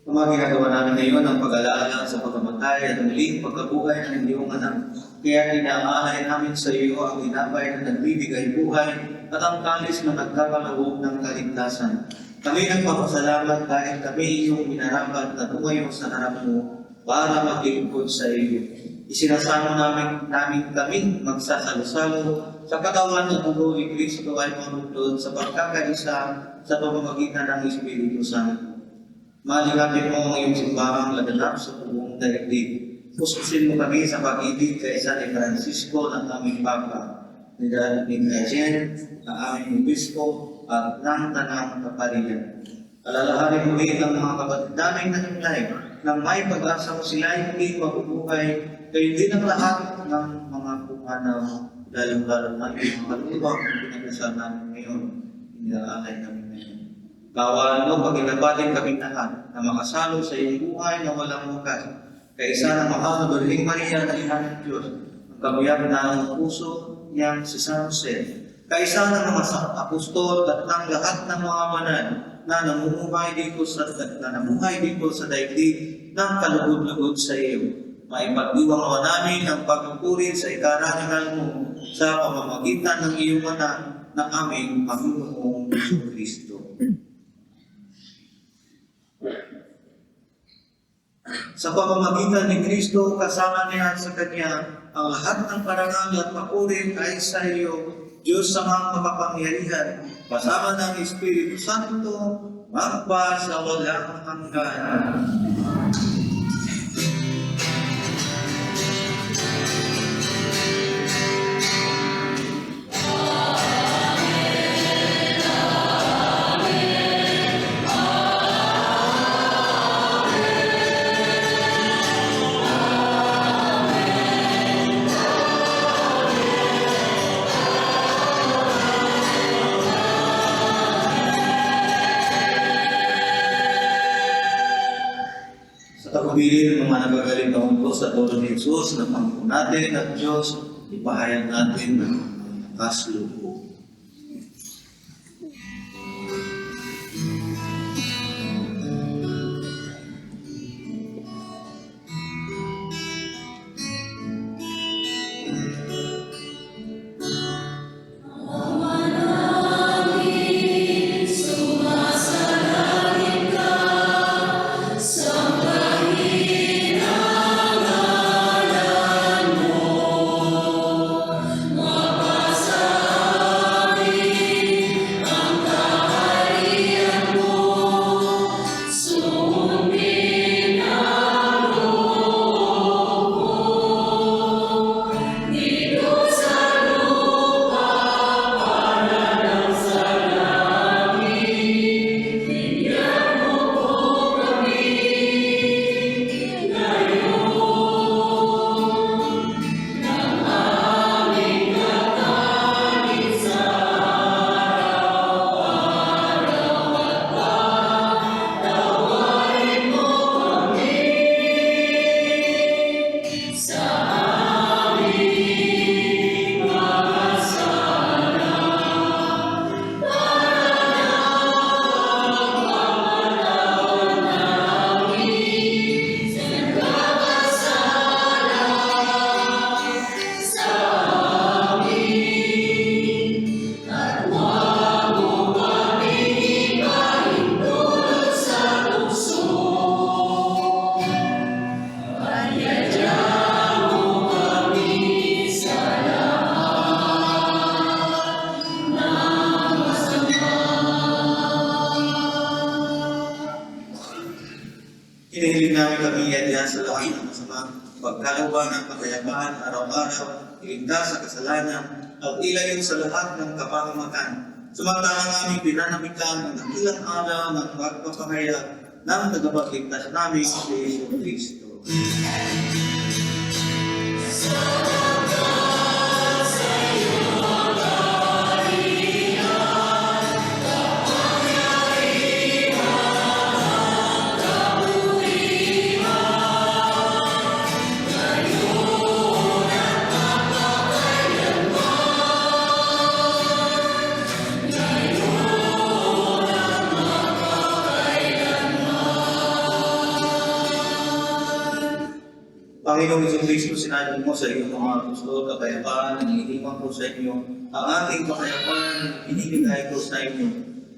Ang mga ginagawa namin ngayon ang pag-alala sa pagkamatay at muling pagkabuhay ng iyong anak. Kaya inaalay namin sa iyo ang tinapay na nagbibigay buhay at ang kalis na nagkakaloob ng kaligtasan. Kami nagpapasalamat dahil kami iyong minarapat na tumayo sa harap mo para maglingkod sa iyo. Isinasamo namin kami magsasalo-salo sa katawan at dugo ni Kristo ay mabuklod sa pagkakaisa sa pamamagitan ng Espiritu Santo. Maligapin mo ang iyong simbahang laganap sa buong daigdig. Pususin mo kami sa pag-ibig kaysa ni Francisco ng aming Papa, ni Gajen, ng aming Obispo, at ng Tanang Kaparian. Alalahanin mo rin ang mga kapatid namin na himlay, nang may pag-asa mo sila hindi mabubuhay, kayo din ang lahat ng mga pumanaw, lalong-lalo na yung kalubang na pinag-asal namin ngayon, inaalay namin ngayon. Bawal mo paginabatin kaming lahat na makasalo sa iyong buhay na walang wakas. Kaisa ng mahal na Birheng Maria na Ina ng Diyos, ang kabuyag na ng puso niyang si San Jose. Kaisa ng mga apostol at ng lahat ng mga banal na namuhay dito sa daigdig ng kalugod-lugod sa iyo. Maipagdiwang naman namin ang pagpupurin sa ikarangal mo sa pamamagitan ng iyong anak na aming Panginoong Jesucristo. Sa pamamagitan ni Kristo, kasama niya sa Kanya, ang lahat ng parangal at papuri ay sa iyo, Diyos sa mga makapangyarihan, kasama ng Espiritu Santo, magpa sa walang hanggan. Pagpili ng mga nagagaling na utos sa tulong ni Jesus na Panginoon natin at Diyos, ipahayag natin ng kasloob. Sumasalamat Hinihiling namin kami yan sa lahat ng masama, pagkalooban ng kapayapaan araw-araw, iligtas sa kasalanan, at ilayo sa lahat ng kapahamakan. Samantalang aming pinanamitan ng dakilang araw ng pagpapahayag ng tagapagligtas namin si Yesu Kristo. Panginoong Hesus Kristo, sinabi mo sa iyong mga gusto, kapayapaan, iniiwan ko sa inyo, ang ating kapayapaan, inibigay ko sa inyo.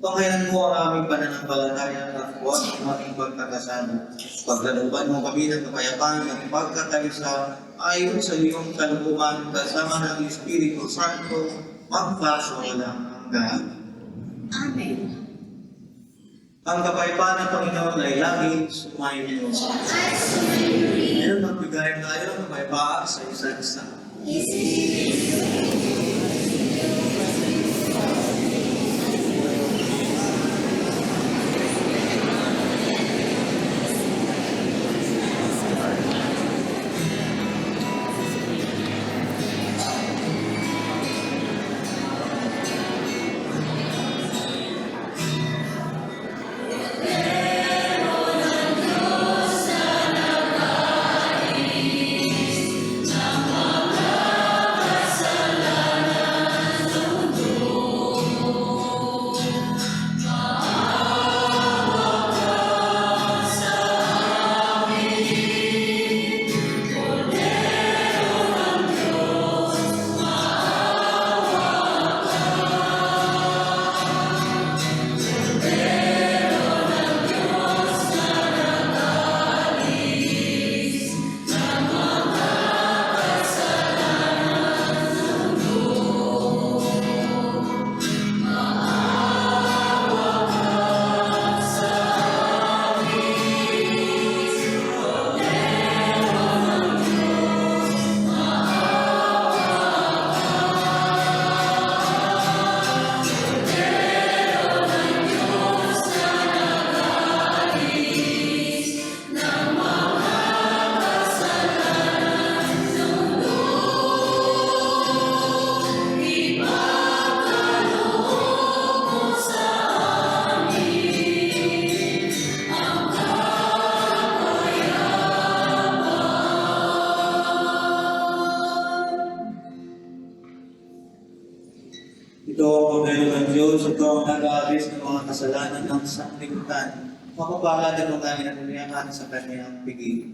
Panghayan mo ang aming pananampalataya at huwag ang ating pagkakasama. Paglaluban mo kami ng kapayapaan at pagkakaisa ayon sa iyong kalooban kasama ng Espiritu Santo, magpasawalang hanggan. Amen. Ang kapayapaan ng Panginoon ay laging sumainyo. Ngayon, magbigay tayo ng kapayapaan sa isa't isa. Ito ang Kordero ng Diyos, ito ang nag-aalis ng mga kasalanan ng sanglibutan. Mapapalad ang mga nangyayari sa kanyang pigil.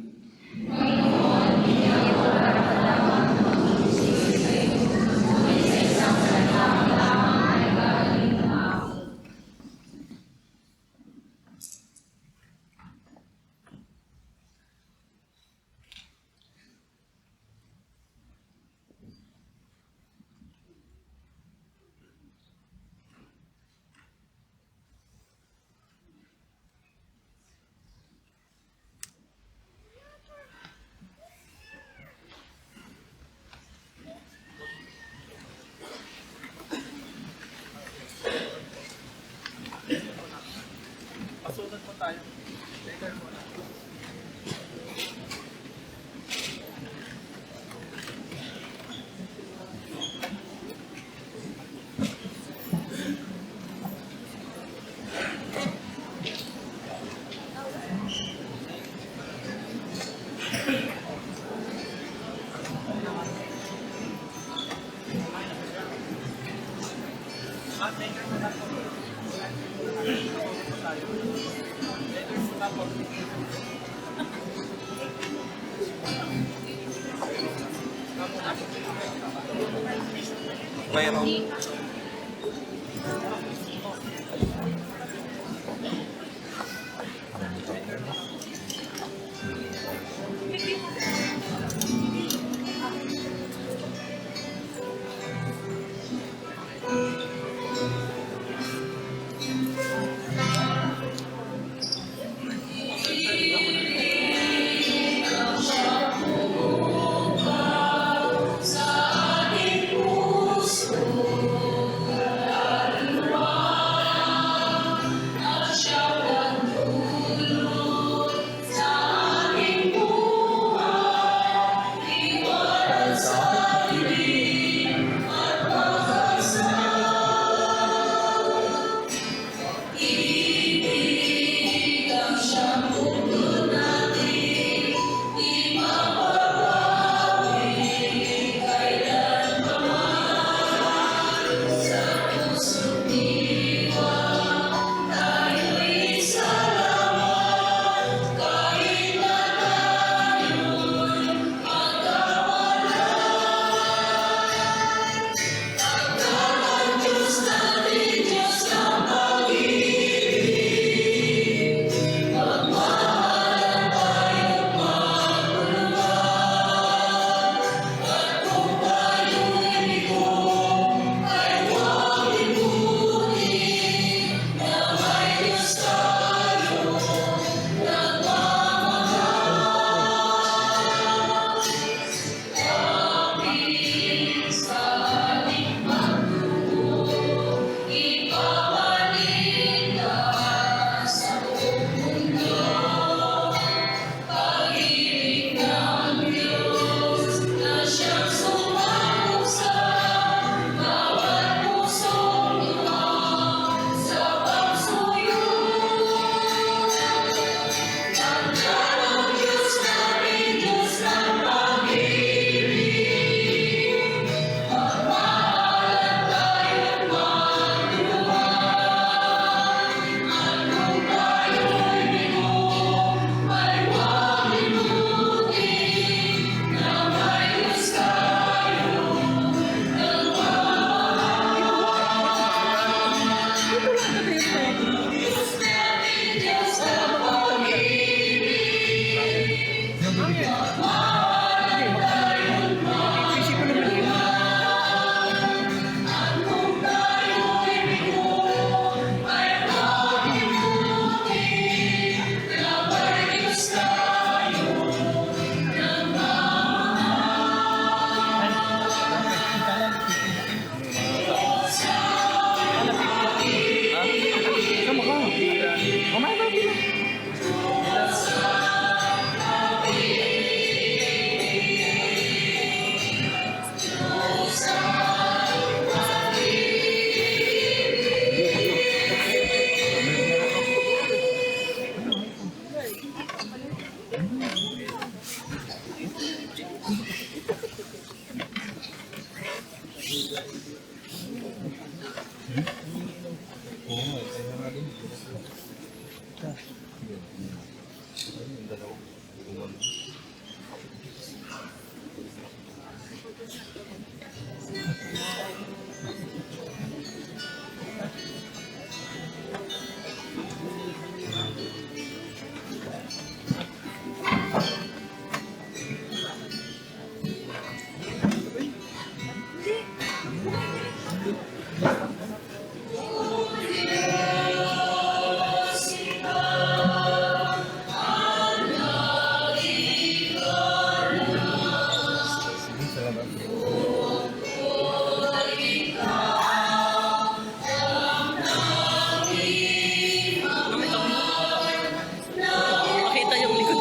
Makita yung likod.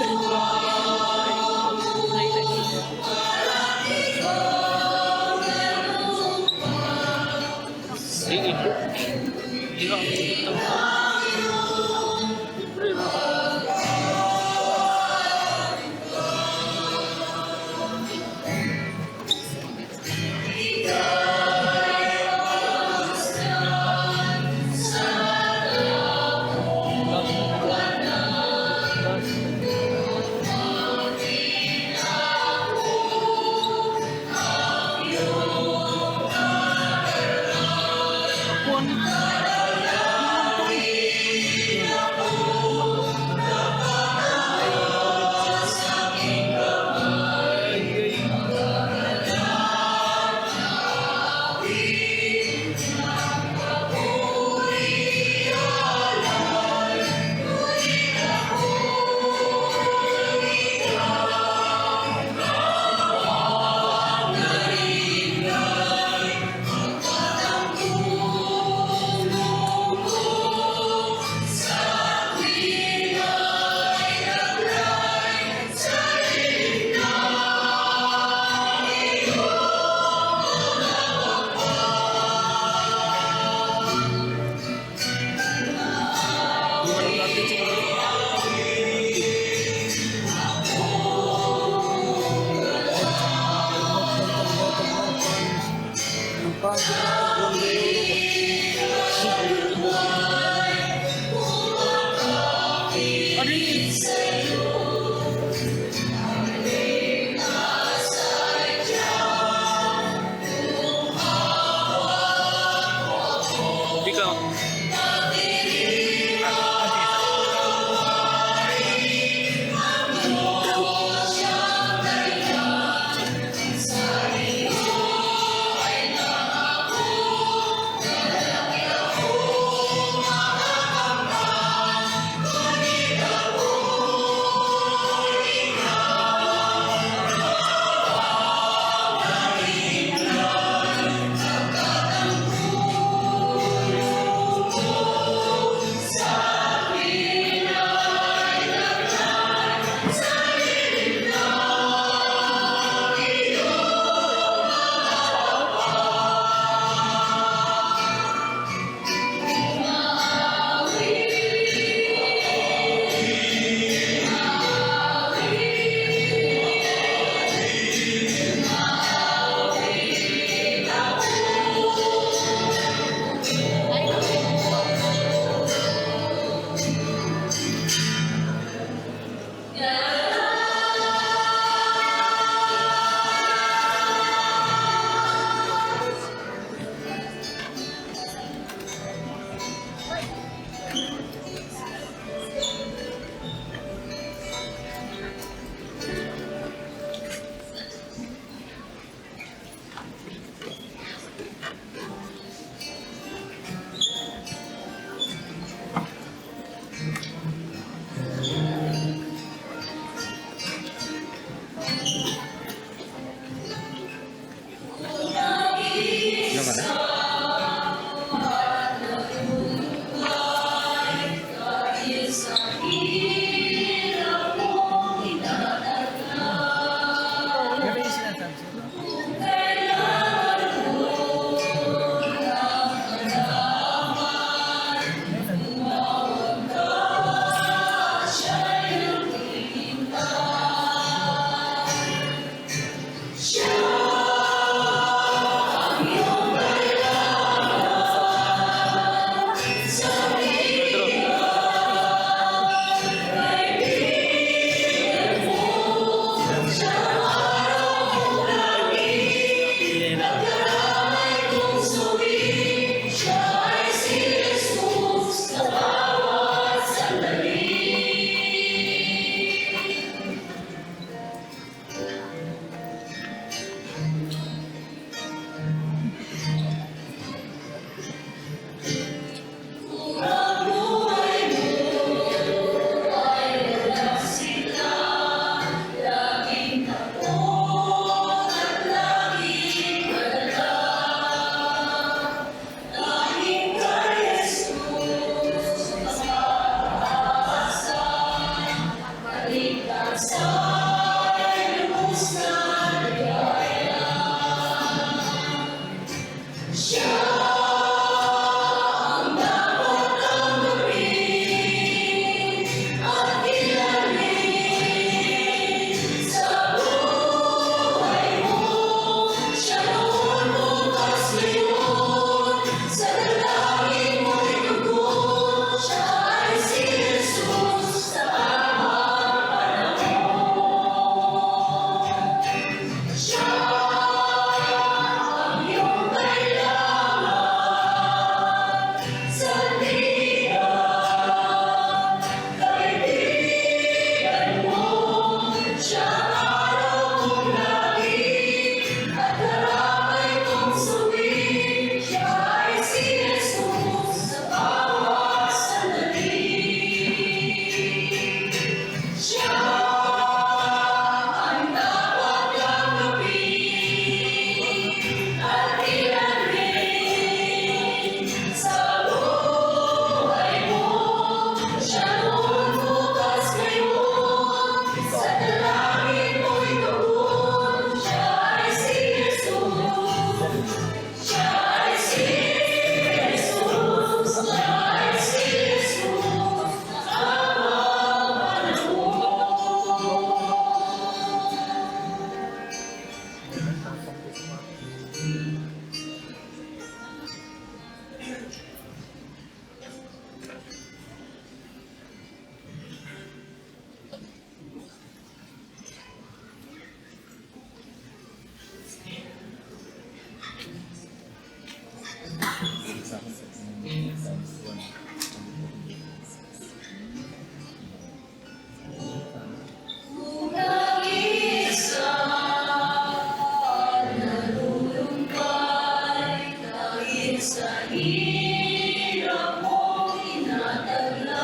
hirap mong inataglan,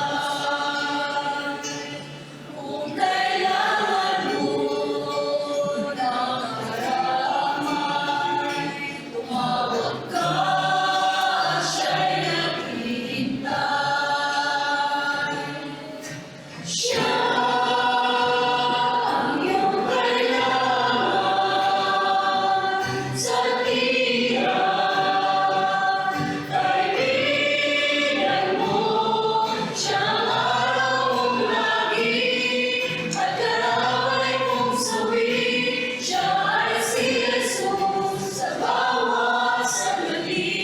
kung kailangan mo ng karamay, tumawag ka, siya'y naghihintay. Siya ang iyong kailangan sa tiyan, kaibigan mo, siyang araw mong lagi, at karamay mong sawi, siya ay si Jesus sa bawat sandali.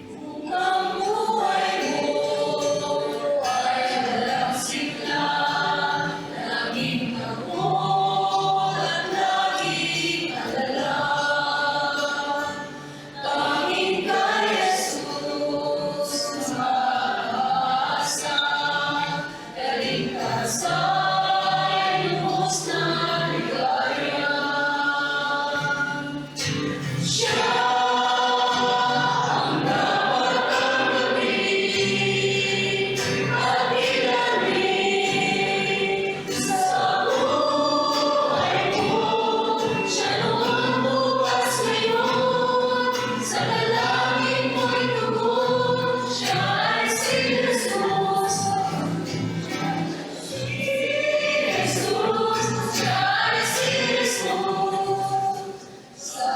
Kung ang buhay mo ay walang sigla, laging pagod at laging alala, tanging kay Jesus makakaasa, kaligtasan, lubos na ligaya. Siya ang dapat tanggapin at ilalim sa buhay mo. Siya noon, bukas, ngayon, sa dalangin mo'y tugon. Siya ay si Jesus. Jesus, siya ay si Jesus. Sa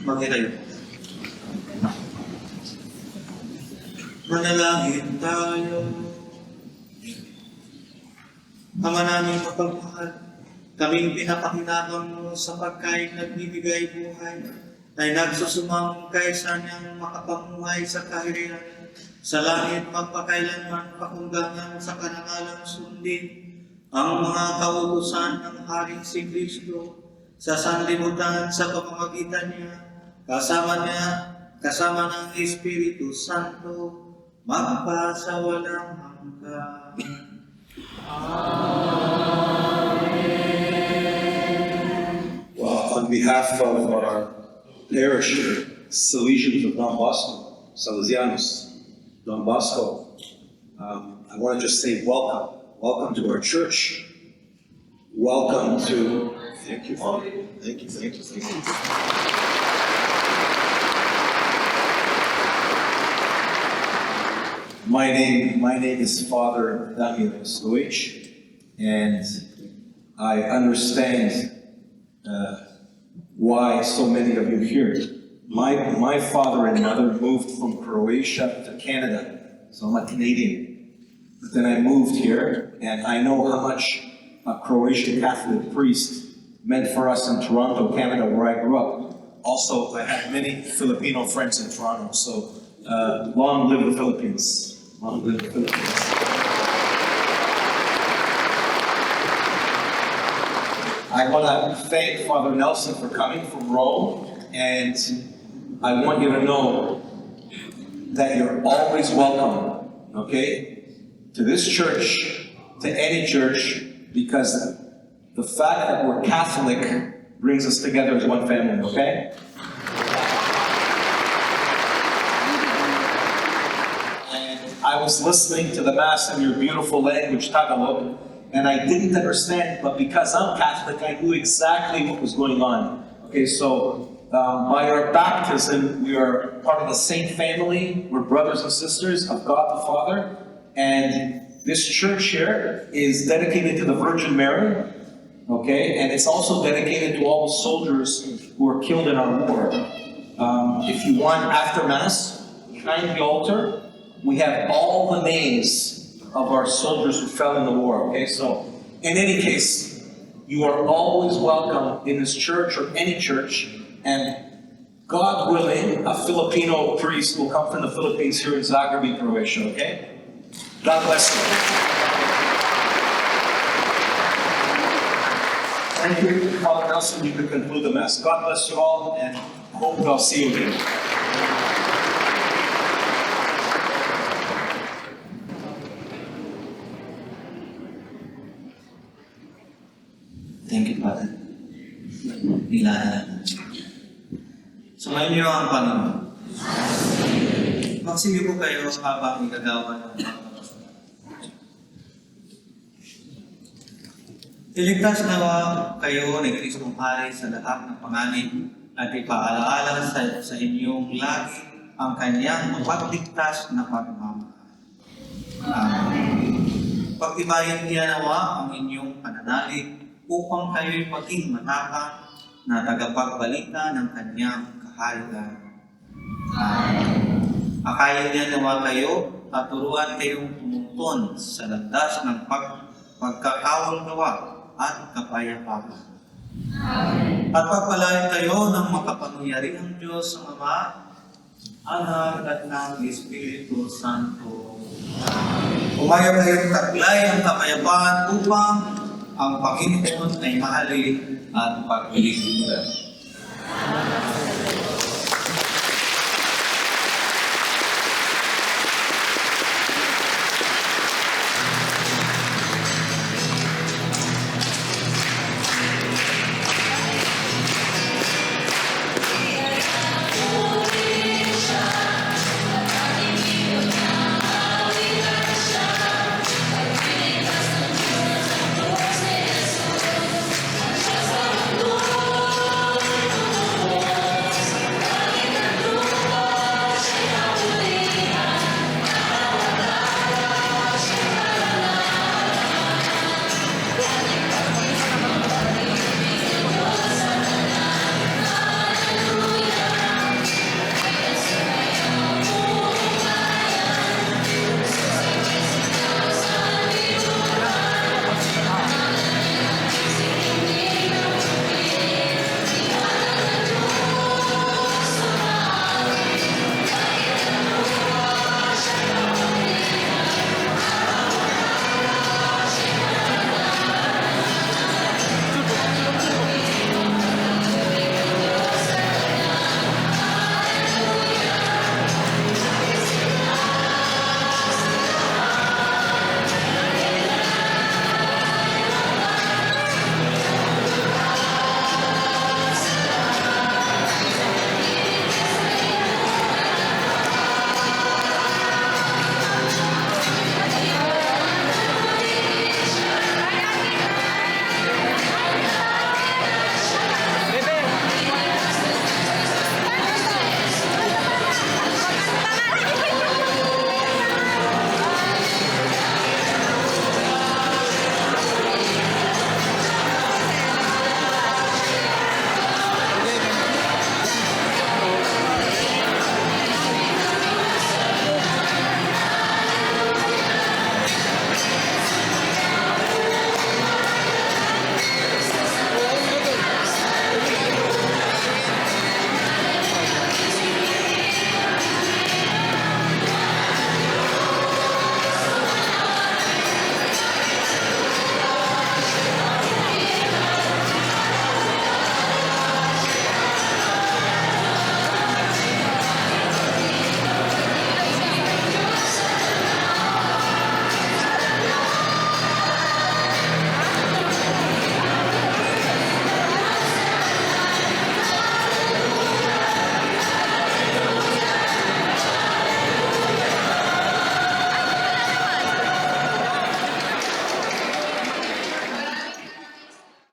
Magkitayo. Manalangin tayo. Ama namin mapagmahal, kaming pinapakinabang mo sa pagkain nagbibigay buhay, ay nagsusumang kaysa niyang makapamuhay sa kahirian, sa langit magpakailanman pakunggangan sa karangalang sundin, ang mga kautusan ng Haring si Kristo, sa sanlibutan sa pamamagitan niya, kasama ng Espiritu Santo, magpasawalang hanggan. Well, on behalf of our parish, Salesians of Don Bosco, Salesianos, Don Bosco, I want to just say welcome. Welcome to our church. Welcome to, thank you, Father. Thank you. My name is Father Daniel Stoich, and I understand why so many of you here. My father and mother moved from Croatia to Canada, so I'm a Canadian. But then I moved here, and I know how much a Croatian Catholic priest meant for us in Toronto, Canada, where I grew up. Also, I had many Filipino friends in Toronto, so long live the Philippines. Long live the Philippines. I want to thank Father Nelson for coming from Rome, and I want you to know that you're always welcome, okay, to this church, to any church, because the fact that we're Catholic brings us together as one family, okay? And I was listening to the Mass in your beautiful language, Tagalog, and I didn't understand, but because I'm Catholic, I knew exactly what was going on. Okay, so by our baptism, we are part of the same family. We're brothers and sisters of God the Father. And this church here is dedicated to the Virgin Mary, okay? And it's also dedicated to all the soldiers who were killed in our war. If you want, after Mass, behind the altar, we have all the names of our soldiers who fell in the war, okay? So, in any case, you are always welcome in this church or any church, and God willing, a Filipino priest will come from the Philippines here in Zagreb, in Croatia, okay? God bless you. Thank you, Father Nelson. You can conclude the Mass. God bless you all, and hope I'll see you again. Thank you, Father. Ilana. Sumayin niyo ang Panginoon. Magsilyo po kayo habang igagawa ng mga pamasalan. Iligtas nawa kayo ni Kristong Hari sa lahat ng panganib at ipaalaala sa inyong lagi ang kanyang mapagligtas na pagmamahal. Pagtibayan niya nawa ang inyong pananalig upang kayo'y maging matapang na tagapagbalita ng kanyang kaharian. Akayin niya nawa kayo at turuan kayong tumuton sa landas ng pagkakawal-gawa at kapayapaan. At pagpalain kayo ng makapangyarihang Diyos ang Ama, Anak at ng Espiritu Santo. Umayaw kayong taglay ang kapayapaan upang ang Panginoon ay mahalin at pagpilitin.